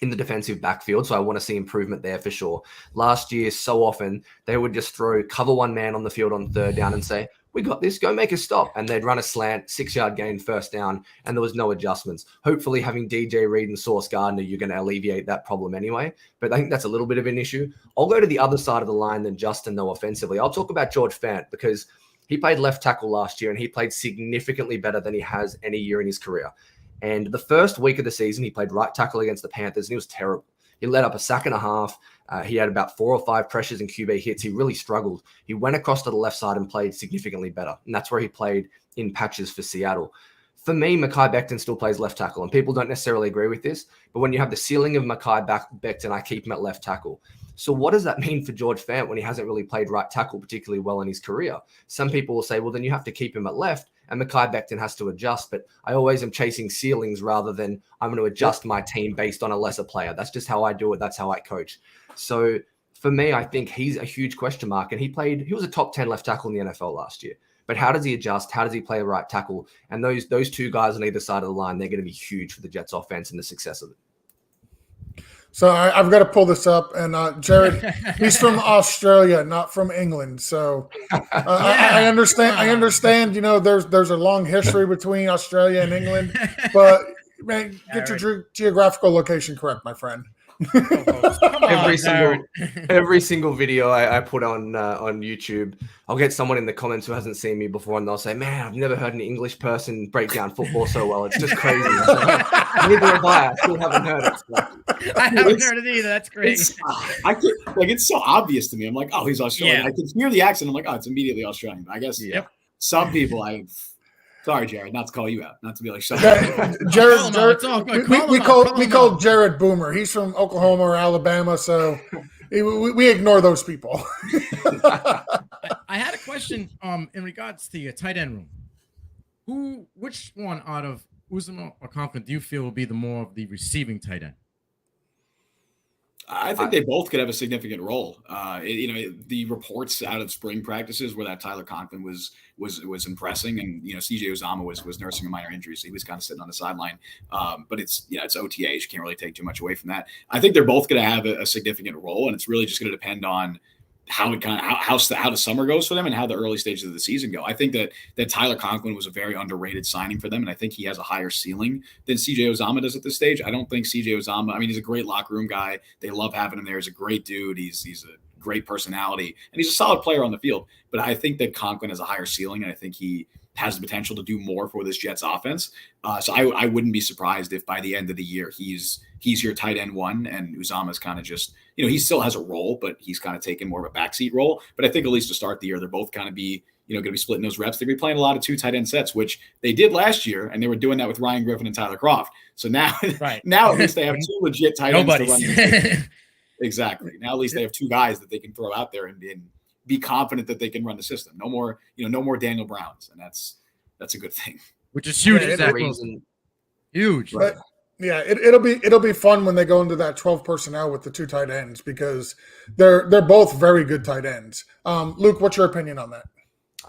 in the defensive backfield. So I want to see improvement there for sure. Last year, so often they would just cover one man on the field on third down and say, we got this, go make a stop. And they'd run a slant, 6-yard gain, first down, and there was no adjustments. Hopefully having DJ Reed and Sauce Gardner, you're going to alleviate that problem anyway. But I think that's a little bit of an issue. I'll go to the other side of the line than Justin, though, offensively. I'll talk about George Fant because he played left tackle last year and he played significantly better than he has any year in his career. And the first week of the season, he played right tackle against the Panthers, and he was terrible. He let up a sack and a half. He had about 4 or 5 pressures and QB hits. He really struggled. He went across to the left side and played significantly better. And that's where he played in patches for Seattle. For me, Mekhi Becton still plays left tackle, and people don't necessarily agree with this. But when you have the ceiling of Mekhi Becton, I keep him at left tackle. So what does that mean for George Fant when he hasn't really played right tackle particularly well in his career? Some people will say, well, then you have to keep him at left, and Mekhi Becton has to adjust. But I always am chasing ceilings rather than I'm going to adjust my team based on a lesser player. That's just how I do it. That's how I coach. So for me, I think he's a huge question mark. And he was a top 10 left tackle in the NFL last year. But how does he adjust? How does he play a right tackle? And those two guys on either side of the line, they're going to be huge for the Jets offense and the success of it. So I've got to pull this up, and Jared, he's from Australia, not from England. So I understand. I understand. There's a long history between Australia and England, but man, get your geographical location correct, my friend. Every single video I put on YouTube, I'll get someone in the comments who hasn't seen me before, and they'll say, "Man, I've never heard an English person break down football so well. It's just crazy." Neither have I. I still haven't heard it. I haven't heard it either. That's great. It's so obvious to me. I'm like, oh, he's Australian. Yeah. I can hear the accent. I'm like, oh, it's immediately Australian. I guess some people Sorry, Jared, not to call you out, not to be like, Jared, we call Jared Boomer. He's from Oklahoma or Alabama, so we ignore those people. I had a question in regards to your tight end room. Which one out of Uzomah or Conklin do you feel will be the more of the receiving tight end? I think they both could have a significant role. The reports out of spring practices where that Tyler Conklin was impressing, and CJ Uzomah was nursing a minor injury, so he was kind of sitting on the sideline. But it's OTAs, you can't really take too much away from that. I think they're both going to have a significant role, and it's really just going to depend on how the summer goes for them and how the early stages of the season go. I think that Tyler Conklin was a very underrated signing for them, and I think he has a higher ceiling than CJ Uzomah does at this stage. I don't think CJ Uzomah, I mean, he's a great locker room guy. They love having him there. He's a great dude. He's a great personality, and he's a solid player on the field. But I think that Conklin has a higher ceiling, and I think he has the potential to do more for this Jets offense. So I wouldn't be surprised if by the end of the year he's your tight end one, and Uzomah's kind of just, he still has a role, but he's kind of taking more of a backseat role. But I think at least to start the year, they're both kind of going to be splitting those reps. They're going to be playing a lot of 2 tight end sets, which they did last year, and they were doing that with Ryan Griffin and Tyler Kroft. So now, now at least they have 2 legit tight ends to run. Exactly. Now at least they have 2 guys that they can throw out there and be confident that they can run the system. No more Daniel Browns, and that's a good thing. Which is huge. Huge. But, yeah, it'll be fun when they go into that 12 personnel with the 2 tight ends, because they're both very good tight ends. Luke, what's your opinion on that?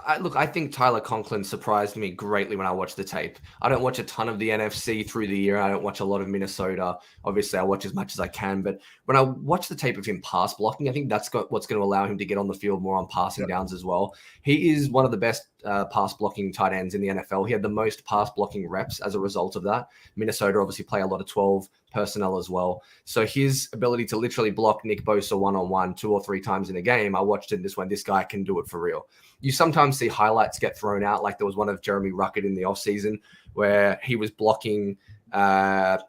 I think Tyler Conklin surprised me greatly when I watched the tape. I don't watch a ton of the NFC through the year. I don't watch a lot of Minnesota. Obviously, I watch as much as I can. But when I watch the tape of him pass blocking, I think that's what's going to allow him to get on the field more on passing downs as well. He is one of the best pass blocking tight ends in the NFL. He had the most pass blocking reps as a result of that. Minnesota obviously play a lot of 12 personnel as well. So his ability to literally block Nick Bosa one-on-one 2 or 3 times in a game, I watched it this one. This guy can do it for real. You sometimes see highlights get thrown out, like there was one of Jeremy Ruckert in the offseason where he was blocking George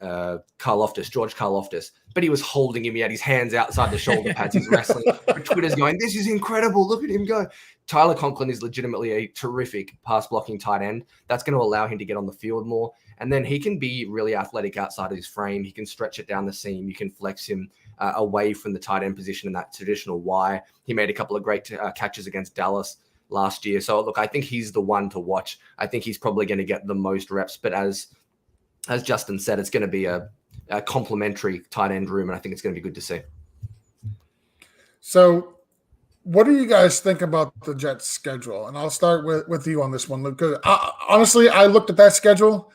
Karloftis, but he was holding him. He had his hands outside the shoulder pads. He's wrestling. Twitter's going, this is incredible. Look at him go. Tyler Conklin is legitimately a terrific pass blocking tight end. That's going to allow him to get on the field more. And then he can be really athletic outside of his frame. He can stretch it down the seam. You can flex him away from the tight end position in that traditional Y. He made a couple of great catches against Dallas last year. So look, I think he's the one to watch. I think he's probably going to get the most reps, but as Justin said, it's going to be a complementary tight end room, and I think it's going to be good to see. So what do you guys think about the Jets schedule? And I'll start with you on this one, Luke. Honestly, I looked at that schedule,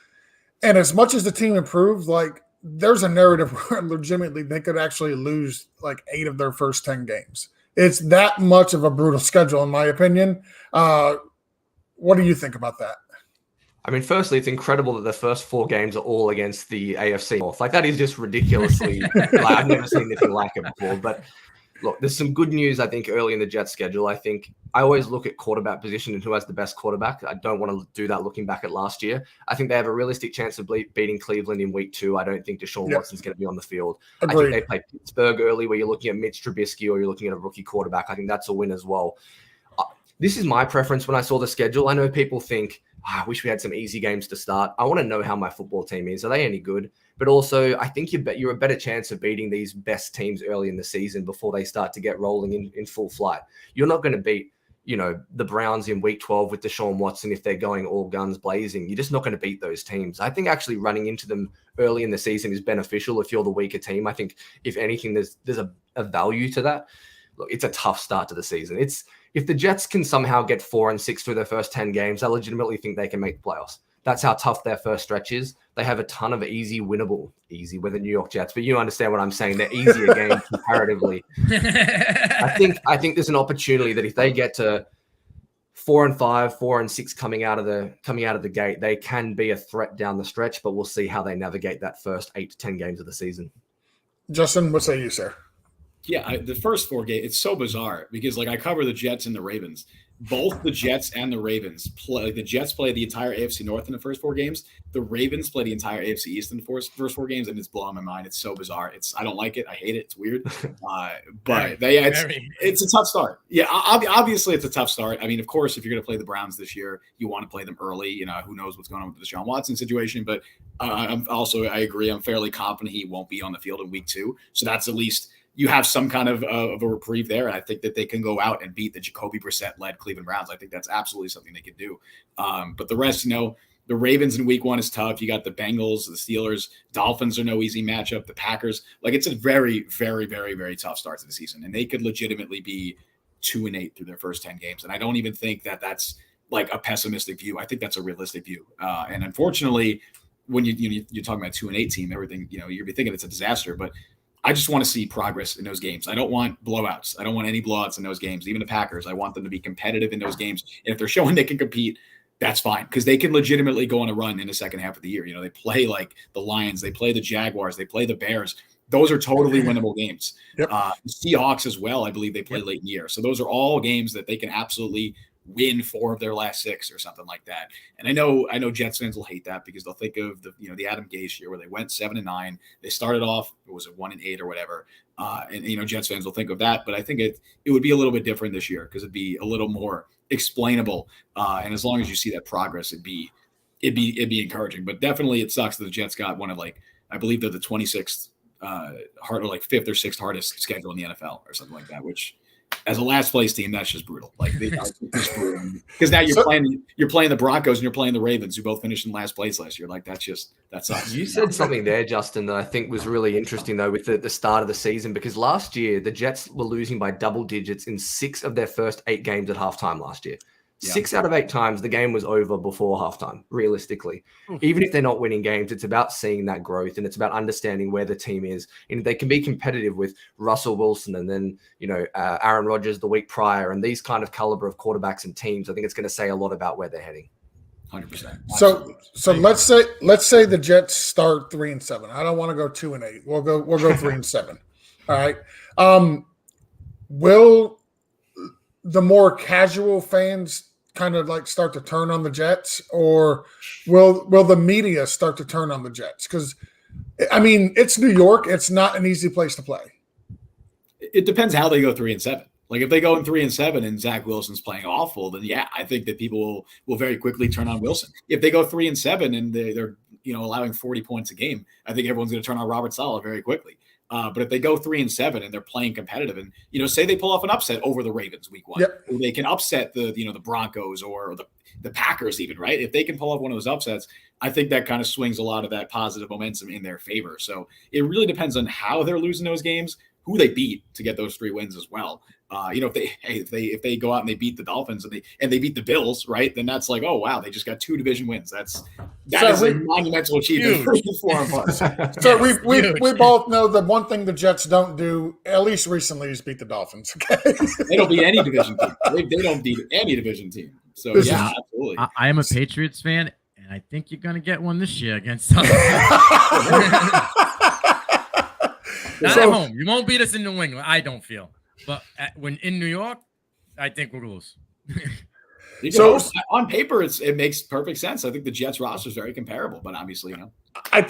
and as much as the team improved, like, there's a narrative where legitimately they could actually lose like 8 of their first 10 games. It's that much of a brutal schedule, in my opinion. What do you think about that? I mean, firstly, it's incredible that the first 4 games are all against the AFC North. Like, that is just ridiculously, I've never seen anything like it before. But look, there's some good news, I think, early in the Jets schedule. I think I always look at quarterback position and who has the best quarterback. I don't want to do that looking back at last year. I think they have a realistic chance of beating Cleveland in week 2. I don't think Deshaun Watson's going to be on the field. Agreed. I think they play Pittsburgh early, where you're looking at Mitch Trubisky or you're looking at a rookie quarterback. I think that's a win as well. This is my preference when I saw the schedule. I know people think, I wish we had some easy games to start. I want to know how my football team is. Are they any good? But also, I think you're a better chance of beating these best teams early in the season before they start to get rolling in full flight. You're not going to beat, the Browns in week 12 with Deshaun Watson if they're going all guns blazing. You're just not going to beat those teams. I think actually running into them early in the season is beneficial if you're the weaker team. I think, if anything, there's a value to that. Look, it's a tough start to the season. If the Jets can somehow get 4-6 through their first 10 games, I legitimately think they can make the playoffs. That's how tough their first stretch is. They have a ton of easy with the New York Jets, but you understand what I'm saying. They're easier games comparatively. I think there's an opportunity that if they get to 4-5, 4-6 coming out of the gate, they can be a threat down the stretch. But we'll see how they navigate that first 8 to 10 games of the season. Justin, what say you, sir? Yeah, the first 4 games, it's so bizarre because, I cover the Jets and the Ravens. Both the Jets and the Ravens play. The Jets play the entire AFC North in the first 4 games. The Ravens play the entire AFC East in the first 4 games, and it's blowing my mind. It's so bizarre. I don't like it. I hate it. It's weird. But it's a tough start. Yeah, obviously it's a tough start. I mean, of course, if you're going to play the Browns this year, you want to play them early. Who knows what's going on with the Deshaun Watson situation. But I agree. I'm fairly confident he won't be on the field in week 2. So that's at least – you have some kind of a reprieve there. And I think that they can go out and beat the Jacoby Brissett-led Cleveland Browns. I think that's absolutely something they could do. But the rest, The Ravens in week 1 is tough. You got the Bengals, the Steelers, Dolphins are no easy matchup. The Packers, like it's a very, very, very, very tough start to the season, and they could legitimately be 2-8 through their first 10 games. And I don't even think that that's like a pessimistic view. I think that's a realistic view. And unfortunately, when you're talking about 2-8 team, everything, you're gonna be thinking it's a disaster, but I just want to see progress in those games. I don't want blowouts. I don't want any blowouts in those games. Even the Packers, I want them to be competitive in those games. And if they're showing they can compete, that's fine, because they can legitimately go on a run in the second half of the year. They play like the Lions, they play the Jaguars, they play the Bears. Those are totally winnable games. Yep. The Seahawks as well, I believe they play late in the year. So those are all games that they can absolutely win 4 of their last 6 or something like that. And I know Jets fans will hate that because they'll think of the Adam Gase year where they went 7-9. They started off, was it 1-8 or whatever? And Jets fans will think of that, but I think it would be a little bit different this year because it'd be a little more explainable. And as long as you see that progress, it'd be encouraging. But definitely it sucks that the Jets got one of I believe they're the 26th hard, or 5th or 6th hardest schedule in the NFL or something like that, which as a last place team, that's just brutal. Because now you're playing the Broncos and you're playing the Ravens, who both finished in last place last year. Like that sucks. You said something there, Justin, that I think was really interesting though with the start of the season, because last year the Jets were losing by double digits in 6 of their first 8 games at halftime last year. Yeah. 6 out of 8 times the game was over before halftime, realistically. Even if they're not winning games, it's about seeing that growth and it's about understanding where the team is. And they can be competitive with Russell Wilson and then, Aaron Rodgers the week prior and these kind of caliber of quarterbacks and teams. I think it's going to say a lot about where they're heading. 100%. So let's say the Jets start 3-7. I don't want to go 2-8. We'll go 3-7. All right. Will the more casual fans kind of start to turn on the Jets, or will the media start to turn on the Jets? Because it's New York. It's not an easy place to play. It depends how they go 3-7. Like if they go in 3-7 and Zach Wilson's playing awful, then yeah, I think that people will very quickly turn on Wilson. If they go 3-7 and they're allowing 40 points a game, I think everyone's going to turn on Robert Saleh very quickly. But if they go 3-7 and they're playing competitive, and say they pull off an upset over the Ravens week 1, yep, or they can upset the Broncos or the Packers even, right? If they can pull off one of those upsets, I think that kind of swings a lot of that positive momentum in their favor. So it really depends on how they're losing those games, who they beat to get those 3 wins as well. If they go out and they beat the Dolphins and they beat the Bills, right? Then that's like, oh wow, they just got 2 division wins. That is a monumental achievement for us. So we both know the one thing the Jets don't do, at least recently, is beat the Dolphins. Okay? They don't beat any division team. They don't beat any division team. So absolutely. I am a Patriots fan, and I think you're gonna get one this year against us. Not at home. You won't beat us in New England. I don't feel. But when in New York, I think we'll lose. So on paper, it makes perfect sense. I think the Jets roster is very comparable, but obviously, I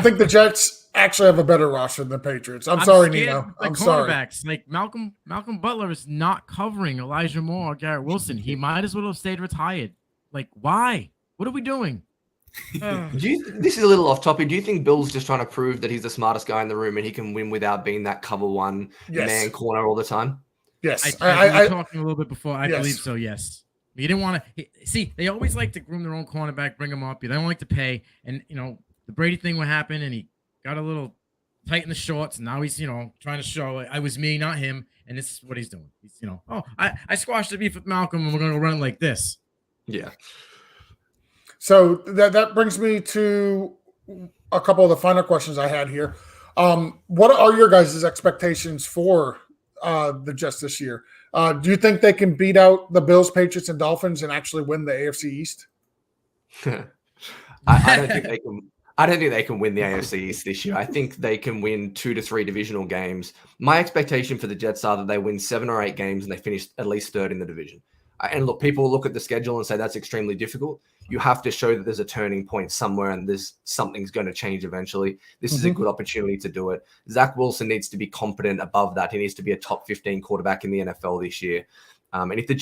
think the Jets actually have a better roster than the Patriots. I'm sorry, Nino. I'm sorry. Like Malcolm Butler is not covering Elijah Moore or Garrett Wilson. He might as well have stayed retired. Like, why? What are we doing? This is a little off topic. Do you think Bill's just trying to prove that he's the smartest guy in the room and he can win without being that cover one man corner all the time? Yes. I talking a little bit before. I yes. believe so, yes. He didn't want to see. They always like to groom their own cornerback, bring him up. They don't like to pay. And, the Brady thing would happen and he got a little tight in the shorts. And now he's, trying to show I was me, not him. And this is what he's doing. He's, I squashed the beef with Malcolm and we're going to run like this. Yeah. So that brings me to a couple of the final questions I had here. What are your guys' expectations for the Jets this year? Do you think they can beat out the Bills, Patriots, and Dolphins and actually win the AFC East? I don't think they can. I don't think they can win the AFC East this year. I think they can win 2 to 3 divisional games. My expectation for the Jets are that they win 7 or 8 games and they finish at least 3rd in the division. And look, people look at the schedule and say that's extremely difficult. You have to show that there's a turning point somewhere and something's going to change eventually. This is a good opportunity to do it. Zach Wilson needs to be competent above that. He needs to be a top 15 quarterback in the NFL this year. And if the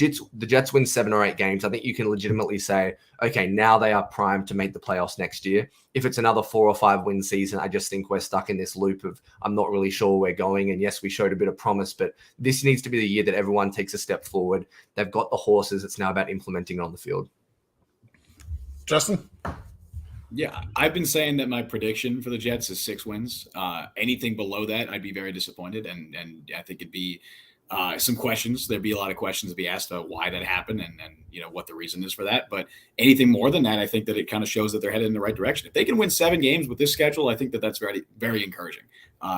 Jets win 7 or 8 games, I think you can legitimately say, okay, now they are primed to make the playoffs next year. If it's another 4 or 5 win season, I just think we're stuck in this loop of I'm not really sure where we're going. And yes, we showed a bit of promise, but this needs to be the year that everyone takes a step forward. They've got the horses. It's now about implementing it on the field. Justin? Yeah, I've been saying that my prediction for the Jets is 6 wins. Anything below that, I'd be very disappointed, and I think it'd be some questions. There'd be a lot of questions to be asked about why that happened and what the reason is for that. But anything more than that, I think that it kind of shows that they're headed in the right direction. If they can win 7 games with this schedule, I think that that's very, very encouraging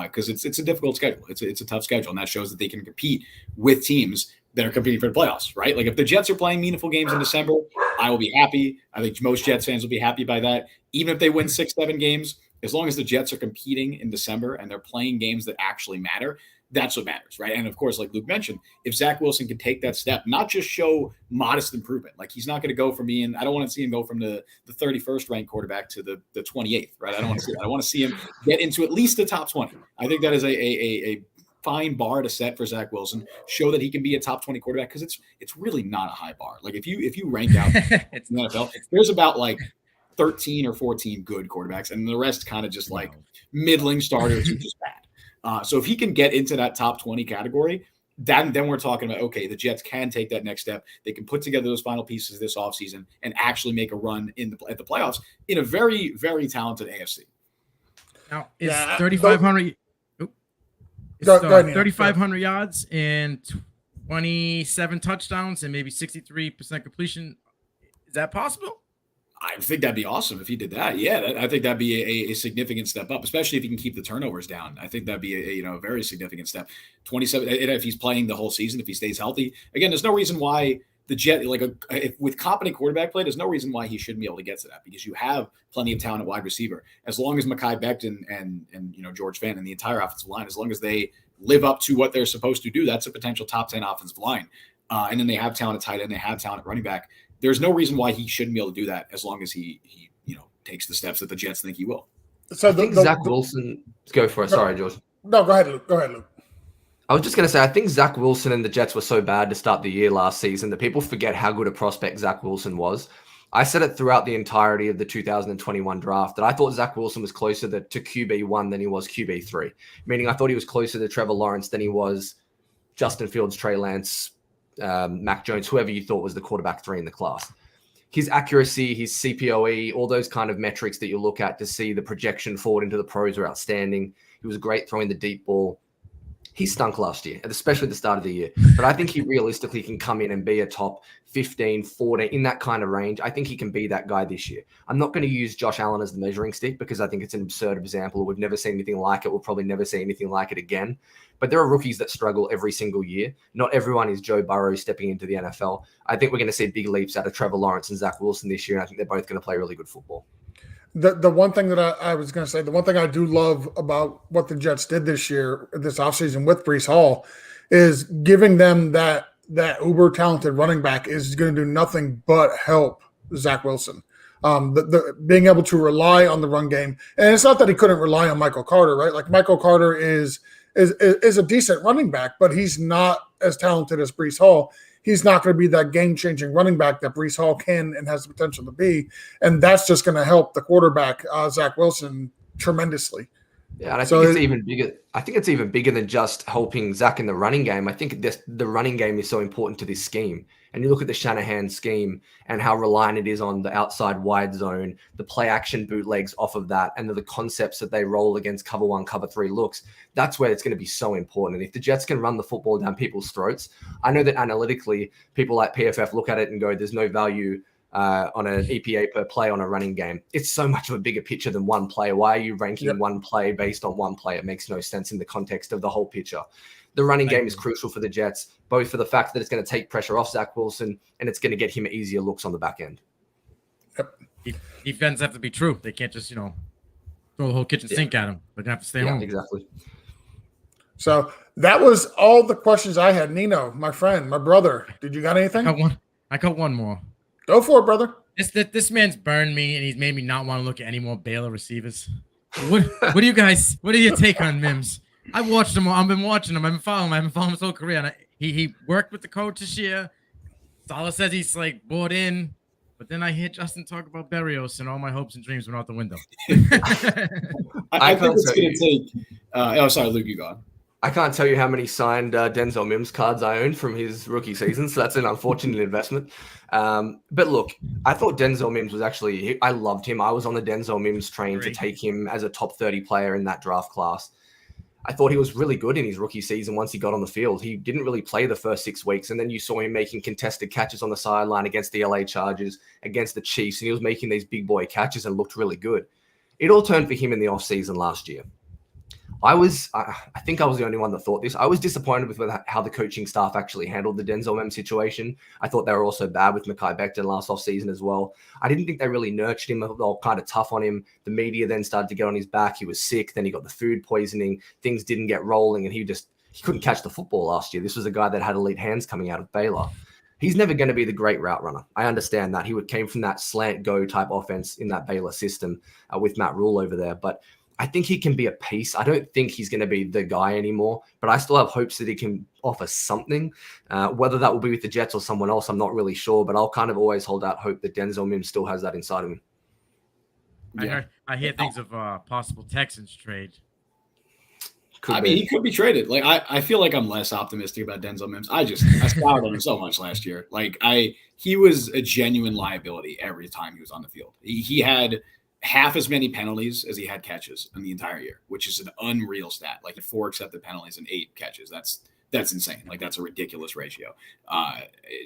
because it's a difficult schedule. It's a tough schedule, and that shows that they can compete with teams that are competing for the playoffs, right? Like if the Jets are playing meaningful games in December, I will be happy. I think most Jets fans will be happy by that. Even if they win 6, 7 games, as long as the Jets are competing in December and they're playing games that actually matter, that's what matters, right? And of course, like Luke mentioned, if Zach Wilson can take that step, not just show modest improvement, like he's not going to go from being, I don't want to see him go from the 31st ranked quarterback to the 28th, right? I don't want to see that. I want to see him get into at least the top 20. I think that is a fine bar to set for Zach Wilson, show that he can be a top 20 quarterback because it's really not a high bar. Like if you rank out in the NFL, there's about like 13 or 14 good quarterbacks, and the rest kind of just like middling starters who are just bad. So if he can get into that top 20 category, then we're talking about, okay, the Jets can take that next step. They can put together those final pieces this offseason and actually make a run at the playoffs in a very, very talented AFC. Now, is 3,500 3,500 yards and 27 touchdowns and maybe 63% completion. Is that possible? I think that'd be awesome if he did that. Yeah, I think that'd be a significant step up, especially if he can keep the turnovers down. I think that'd be a very significant step. 27, if he's playing the whole season, if he stays healthy. Again, there's no reason why the Jet, with competent quarterback play, there's no reason why he shouldn't be able to get to that because you have plenty of talent at wide receiver. As long as Mekhi Becton and George Fant and the entire offensive line, as long as they live up to what they're supposed to do, that's a potential top 10 offensive line. And then they have talent at tight end, they have talent at running back. There's no reason why he shouldn't be able to do that as long as he takes the steps that the Jets think he will. So I think Zach Wilson. Go for it. Sorry, George. No, go ahead, Luke. I was just going to say, I think Zach Wilson and the Jets were so bad to start the year last season that people forget how good a prospect Zach Wilson was. I said it throughout the entirety of the 2021 draft that I thought Zach Wilson was closer to QB1 than he was QB3, meaning I thought he was closer to Trevor Lawrence than he was Justin Fields, Trey Lance, Mac Jones, whoever you thought was the quarterback 3 in the class. His accuracy, his CPOE, all those kind of metrics that you look at to see the projection forward into the pros are outstanding. He was great throwing the deep ball. He stunk last year, especially at the start of the year. But I think he realistically can come in and be a top 15, 14, in that kind of range. I think he can be that guy this year. I'm not going to use Josh Allen as the measuring stick because I think it's an absurd example. We've never seen anything like it. We'll probably never see anything like it again. But there are rookies that struggle every single year. Not everyone is Joe Burrow stepping into the NFL. I think we're going to see big leaps out of Trevor Lawrence and Zach Wilson this year. And I think they're both going to play really good football. The one thing that I was going to say, the one thing I do love about what the Jets did this year, this offseason with Breece Hall, is giving them that uber talented running back is going to do nothing but help Zach Wilson. Being able to rely on the run game, and it's not that he couldn't rely on Michael Carter, right? Like Michael Carter is a decent running back, but he's not as talented as Breece Hall. He's not going to be that game-changing running back that Breece Hall can and has the potential to be, and that's just going to help the quarterback, Zach Wilson, tremendously. Yeah, and I think it's even bigger. I think it's even bigger than just helping Zach in the running game. I think the running game is so important to this scheme. And you look at the Shanahan scheme and how reliant it is on the outside wide zone, the play action bootlegs off of that, and the concepts that they roll against cover 1, cover 3 looks. That's where it's going to be so important. And if the Jets can run the football down people's throats, I know that analytically people like PFF look at it and go, there's no value on an EPA per play on a running game. It's so much of a bigger picture than one play. Why are you ranking one play based on one play? It makes no sense in the context of the whole picture. The running game is crucial for the Jets, both for the fact that it's going to take pressure off Zach Wilson and it's going to get him easier looks on the back end. Yep. Defense have to be true. They can't just, throw the whole kitchen sink at him. They're going to have to stay home. Exactly. So that was all the questions I had. Nino, my friend, my brother, did you got anything? I got one more. Go for it, brother. This man's burned me, and he's made me not want to look at any more Baylor receivers. What do you guys? What do you take on Mims? I watched him. I've been watching him. I've been following him. I've been following his whole career. And he worked with the coach this year. Salah says he's bought in, but then I hear Justin talk about Berrios, and all my hopes and dreams went out the window. I think it's going to take. Sorry, Luke, you go on. I can't tell you how many signed Denzel Mims cards I owned from his rookie season, so that's an unfortunate investment. But look, I thought Denzel Mims was I loved him. I was on the Denzel Mims train to take him as a top 30 player in that draft class. I thought he was really good in his rookie season once he got on the field. He didn't really play the first 6 weeks, and then you saw him making contested catches on the sideline against the LA Chargers, against the Chiefs, and he was making these big boy catches and looked really good. It all turned for him in the offseason last year. I think I was the only one that thought this. I was disappointed with how the coaching staff actually handled the Denzel Mims situation. I thought they were also bad with Mekhi Becton last offseason as well. I didn't think they really nurtured him. They were kind of tough on him. The media then started to get on his back. He was sick. Then he got the food poisoning. Things didn't get rolling, and he couldn't catch the football last year. This was a guy that had elite hands coming out of Baylor. He's never going to be the great route runner. I understand that. He came from that slant go type offense in that Baylor system with Matt Rule over there. But I think he can be a piece. I don't think he's going to be the guy anymore, but I still have hopes that he can offer something. Whether that will be with the Jets or someone else, I'm not really sure, but I'll kind of always hold out hope that Denzel Mims still has that inside of him. Yeah. I hear things of possible Texans trade. He could be traded. Like I feel like I'm less optimistic about Denzel Mims. I scouted on him so much last year. Like he was a genuine liability every time he was on the field. He had half as many penalties as he had catches in the entire year, which is an unreal stat. Like 4 accepted penalties and 8 catches. That's insane. Like that's a ridiculous ratio.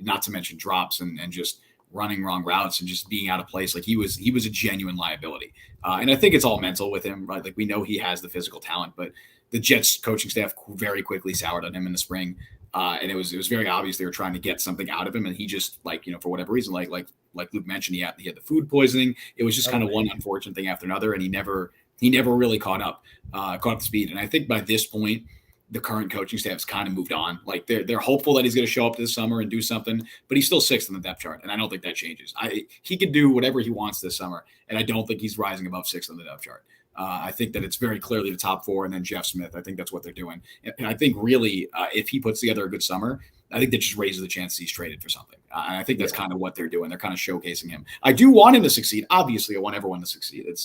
Not to mention drops and just running wrong routes and just being out of place. Like he was a genuine liability. And I think it's all mental with him, right? Like we know he has the physical talent, but the Jets coaching staff very quickly soured on him in the spring. And it was very obvious they were trying to get something out of him. And he just for whatever reason, like Luke mentioned, he had the food poisoning. It was just kind of one unfortunate thing after another. And he never really caught up to speed. And I think by this point, the current coaching staff's kind of moved on. Like they're hopeful that he's going to show up this summer and do something, but he's still 6th on the depth chart. And I don't think that changes. He could do whatever he wants this summer. And I don't think he's rising above 6th on the depth chart. I think that it's very clearly the top 4 and then Jeff Smith. I think that's what they're doing. And I think really if he puts together a good summer, I think that just raises the chances he's traded for something. And I think that's kind of what they're doing. They're kind of showcasing him. I do want him to succeed. Obviously, I want everyone to succeed. I'm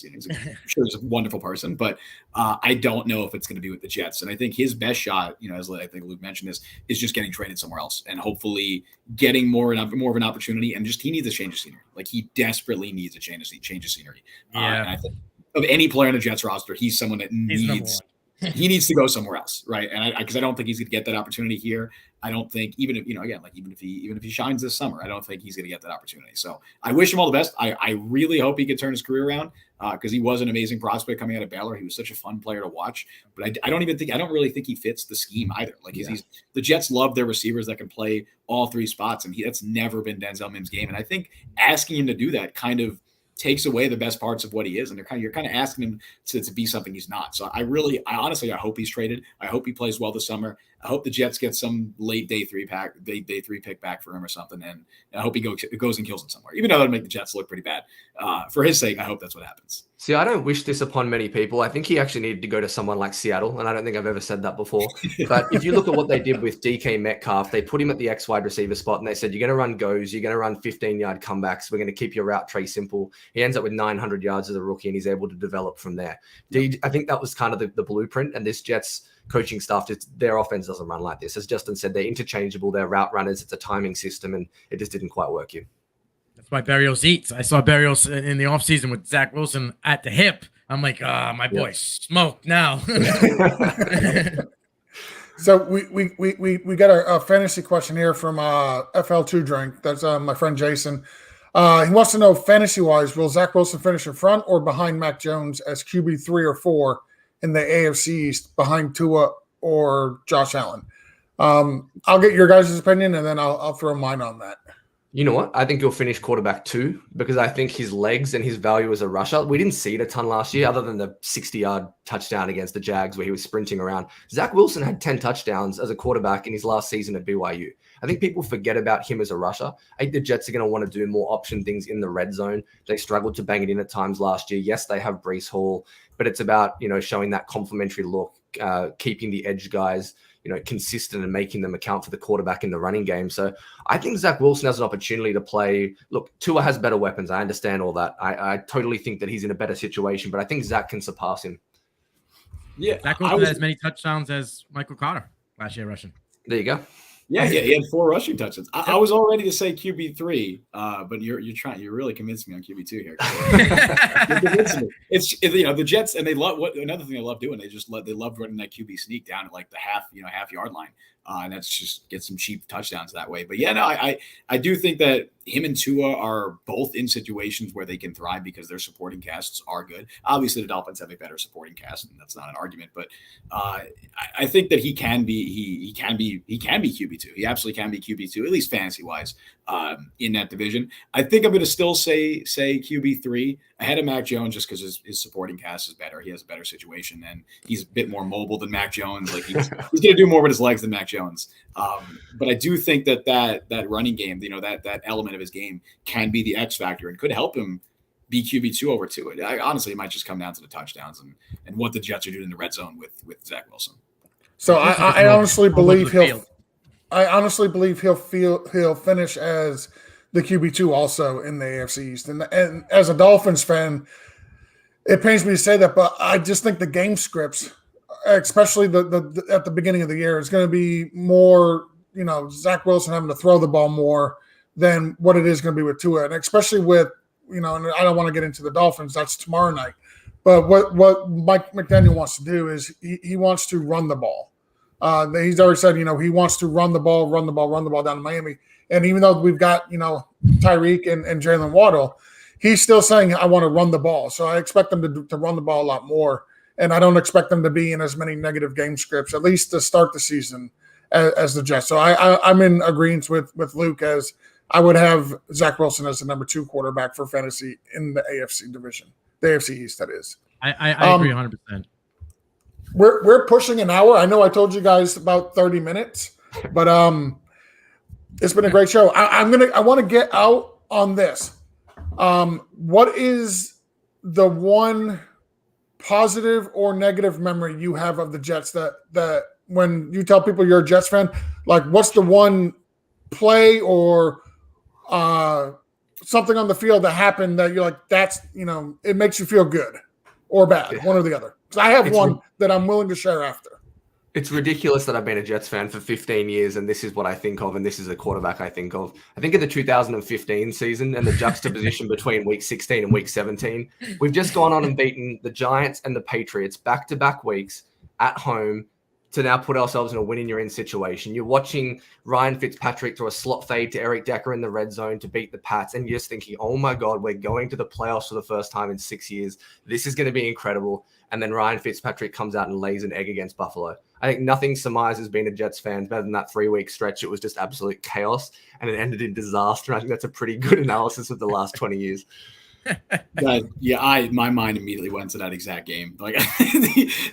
sure he's a wonderful person, but I don't know if it's going to be with the Jets. And I think his best shot, as I think Luke mentioned, is just getting traded somewhere else and hopefully getting more of an opportunity. And just he needs a change of scenery. Like he desperately needs a change of scenery. And I think of any player on the Jets roster, he's someone that needs to go somewhere else, right? And because I don't think he's going to get that opportunity here. I don't think even if he shines this summer, I don't think he's going to get that opportunity. So I wish him all the best. I really hope he can turn his career around because he was an amazing prospect coming out of Baylor. He was such a fun player to watch, but I don't really think he fits the scheme either. Like the Jets love their receivers that can play all 3 spots, and that's never been Denzel Mims' game. And I think asking him to do that kind of takes away the best parts of what he is. And you're kind of asking him to be something he's not. So I honestly hope he's traded. I hope he plays well this summer. I hope the Jets get some late day 3 pick back for him or something. And I hope he goes and kills him somewhere, even though that would make the Jets look pretty bad. For his sake, I hope that's what happens. See, I don't wish this upon many people. I think he actually needed to go to someone like Seattle, and I don't think I've ever said that before. But if you look at what they did with DK Metcalf, they put him at the X wide receiver spot, and they said, you're going to run goes, you're going to run 15-yard comebacks, we're going to keep your route tree simple. He ends up with 900 yards as a rookie, and he's able to develop from there. I think that was kind of the blueprint, and this Jets coaching staff, their offense doesn't run like this. As Justin said, they're interchangeable, they're route runners, it's a timing system, and it just didn't quite work here. That's why Berrios eats. I saw Berrios in the offseason with Zach Wilson at the hip. I'm like, my boy smoked now. So we got a fantasy question here from FL2 Drink. That's my friend Jason. He wants to know, fantasy-wise, will Zach Wilson finish in front or behind Mac Jones as QB 3 or 4 in the AFC East, behind Tua or Josh Allen? I'll get your guys' opinion, and then I'll throw mine on that. You know what? I think he'll finish quarterback 2 because I think his legs and his value as a rusher, we didn't see it a ton last year other than the 60-yard touchdown against the Jags where he was sprinting around. Zach Wilson had 10 touchdowns as a quarterback in his last season at BYU. I think people forget about him as a rusher. I think the Jets are going to want to do more option things in the red zone. They struggled to bang it in at times last year. Yes, they have Breece Hall, but it's about, showing that complementary look, keeping the edge guys, consistent and making them account for the quarterback in the running game. So I think Zach Wilson has an opportunity to play. Look, Tua has better weapons. I understand all that. I totally think that he's in a better situation, but I think Zach can surpass him. Yeah, Zach Wilson had as many touchdowns as Michael Carter last year rushing. There you go. Yeah, he had 4 rushing touchdowns. I was all ready to say QB3, but you're really convinced me on QB2 here. You're convincing me. It's the Jets, and they love another thing they love doing. They love running that QB sneak down at like the half yard line, and that's just get some cheap touchdowns that way. But yeah, no, I do think that him and Tua are both in situations where they can thrive because their supporting casts are good. Obviously, the Dolphins have a better supporting cast, and that's not an argument. But I think that he can be QB2. He absolutely can be QB2, at least fantasy wise, in that division. I think I'm going to still say QB3 ahead of Mac Jones just because his supporting cast is better. He has a better situation, and he's a bit more mobile than Mac Jones. Like he's going to do more with his legs than Mac Jones. But I do think that running game, that element of his game can be the X factor and could help him be QB2 over Tua. Honestly, it might just come down to the touchdowns and what the Jets are doing in the red zone with Zach Wilson. So I honestly believe he'll finish as the QB2 also in the AFC East. And as a Dolphins fan, it pains me to say that, but I just think the game scripts, especially the at the beginning of the year, is going to be more, Zach Wilson having to throw the ball more than what it is going to be with Tua. And especially with, and I don't want to get into the Dolphins, that's tomorrow night. But what Mike McDaniel wants to do is he wants to run the ball. He's already said, he wants to run the ball down to Miami. And even though we've got, Tyreek and Jalen Waddle, he's still saying, I want to run the ball. So I expect them to run the ball a lot more. And I don't expect them to be in as many negative game scripts, at least to start the season, as the Jets. So I'm in agreement with Luke, as I would have Zach Wilson as the number 2 quarterback for fantasy in the AFC division, the AFC East, that is. I agree 100%. We're pushing an hour. I know I told you guys about 30 minutes, but it's been a great show. I want to get out on this. What is the one positive or negative memory you have of the Jets that when you tell people you're a Jets fan, like what's the one play or something on the field that happened that you're like, that's, it makes you feel good or bad, one or the other? Because I have one that I'm willing to share after. It's ridiculous that I've been a Jets fan for 15 years, and this is what I think of, and this is a quarterback I think of. I think of the 2015 season and the juxtaposition between week 16 and week 17. We've just gone on and beaten the Giants and the Patriots back-to-back weeks at home to now put ourselves in a win-in-your-in situation. You're watching Ryan Fitzpatrick throw a slot fade to Eric Decker in the red zone to beat the Pats, and you're just thinking, oh my God, we're going to the playoffs for the first time in 6 years. This is going to be incredible. And then Ryan Fitzpatrick comes out and lays an egg against Buffalo. I think nothing surmises being a Jets fan better than that 3-week stretch. It was just absolute chaos, and it ended in disaster. I think that's a pretty good analysis of the last 20 years. My mind immediately went to that exact game. Like,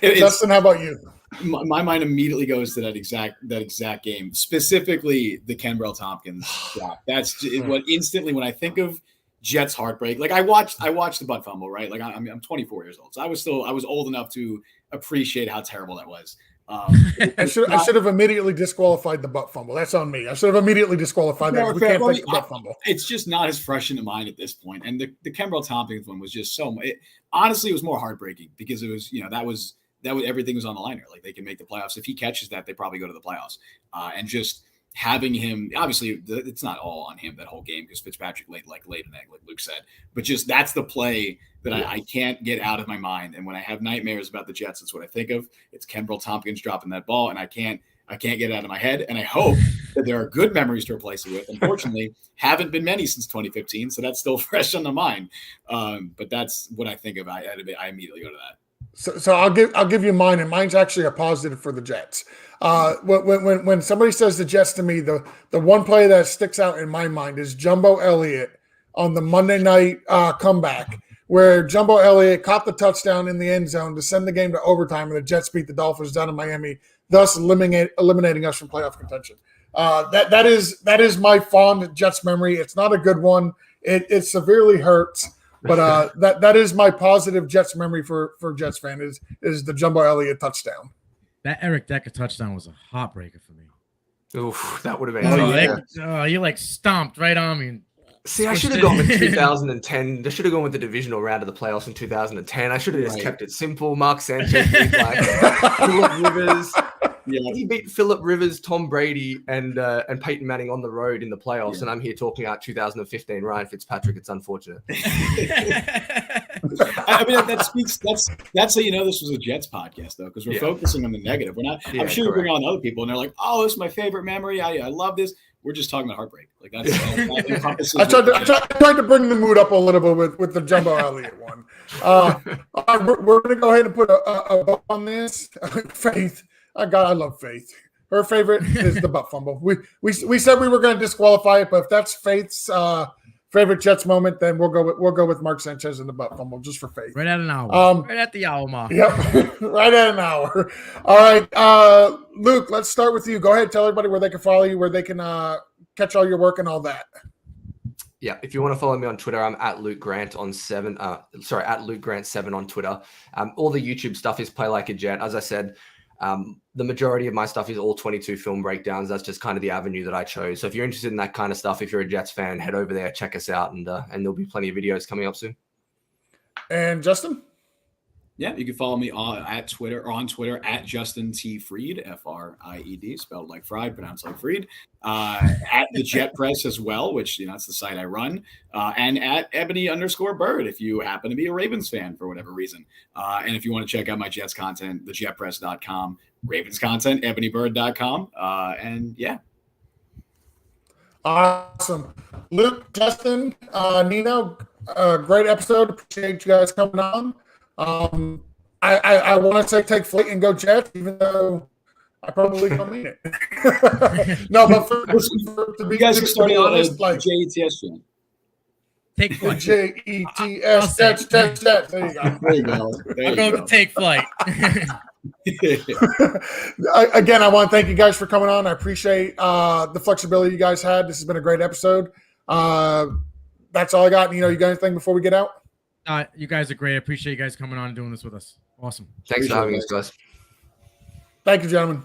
Justin, how about you? My mind immediately goes to that exact game, specifically the Kenbrell Tompkins drop. That's what instantly when I think of Jets heartbreak. Like I watched the butt fumble, right? Like I'm 24 years old, so I was old enough to appreciate how terrible that was. I should have immediately disqualified the butt fumble. That's on me. I should have immediately disqualified that. We can't think the butt fumble. It's just not as fresh in the mind at this point. And the Kenbrell Tompkins one was just so. Honestly, it was more heartbreaking because it was that was everything was on the line. Like they can make the playoffs if he catches that, they probably go to the playoffs. And just having him, obviously, it's not all on him that whole game because Fitzpatrick laid an egg, like Luke said. But just that's the play that I can't get out of my mind. And when I have nightmares about the Jets, that's what I think of. It's Kenbrell Tompkins dropping that ball, and I can't get it out of my head. And I hope that there are good memories to replace it with. Unfortunately, haven't been many since 2015, so that's still fresh on the mind. But that's what I think of. I immediately go to that. So I'll give you mine, and mine's actually a positive for the Jets. When somebody says the Jets to me, the one play that sticks out in my mind is Jumbo Elliott on the Monday night comeback, where Jumbo Elliott caught the touchdown in the end zone to send the game to overtime, and the Jets beat the Dolphins down in Miami, thus eliminating us from playoff contention. That is my fond Jets memory. It's not a good one. It severely hurts. But that is my positive Jets memory for Jets fan is the Jumbo Elliott touchdown. That Eric Decker touchdown was a heartbreaker for me. Oof, that would have been. You like stomped right on me. See, I should have gone with 2010. I should have gone with the divisional round of the playoffs in 2010. I should have just kept it simple. Mark Sanchez beat Phillip Rivers. Yeah, he beat Phillip Rivers, Tom Brady, and Peyton Manning on the road in the playoffs. And I'm here talking about 2015 Ryan Fitzpatrick. It's unfortunate. I mean, that speaks. That's how you know this was a Jets podcast, though, because we're focusing on the negative. We're not. I'm sure you bring on other people, and they're like, "Oh, this is my favorite memory. I love this." We're just talking about heartbreak. Like that's. I tried to bring the mood up a little bit with the Jumbo Elliott one. We're going to go ahead and put a vote on this. Faith, I love Faith. Her favorite is the butt fumble. We said we were going to disqualify it, but if that's Faith's favorite Jets moment, then we'll go with Mark Sanchez and the butt fumble just for Faith. Right at an hour. Right at the hour mark. Yep, right at an hour. All right, Luke, let's start with you. Go ahead, tell everybody where they can follow you, where they can catch all your work and all that. Yeah, if you want to follow me on Twitter, I'm at Luke Grant on at Luke Grant 7 on Twitter. All the YouTube stuff is Play Like a Jet. As I said, the majority of my stuff is all 22 film breakdowns. That's just kind of the avenue that I chose. So if you're interested in that kind of stuff, if you're a Jets fan, head over there, check us out, and there'll be plenty of videos coming up soon. And Justin? Yeah, you can follow me on Twitter at Justin T. Fried, Fried, spelled like fried, pronounced like Fried. At the Jet Press as well, which that's the site I run, and at Ebony_Bird if you happen to be a Ravens fan for whatever reason. And if you want to check out my Jets content, thejetpress.com, Ravens content, ebonybird.com, and yeah. Awesome. Luke, Justin, Nino, great episode. Appreciate you guys coming on. I want to say take flight and go Jets, even though I probably don't mean it. No, but to be honest, like JETS channel. Take flight. JETS, Jets. There you go. There you go. I'll go with take flight. Again, I want to thank you guys for coming on. I appreciate the flexibility you guys had. This has been a great episode. That's all I got. You got anything before we get out? You guys are great. I appreciate you guys coming on and doing this with us. Awesome. Thanks for having us, guys. Thank you, gentlemen.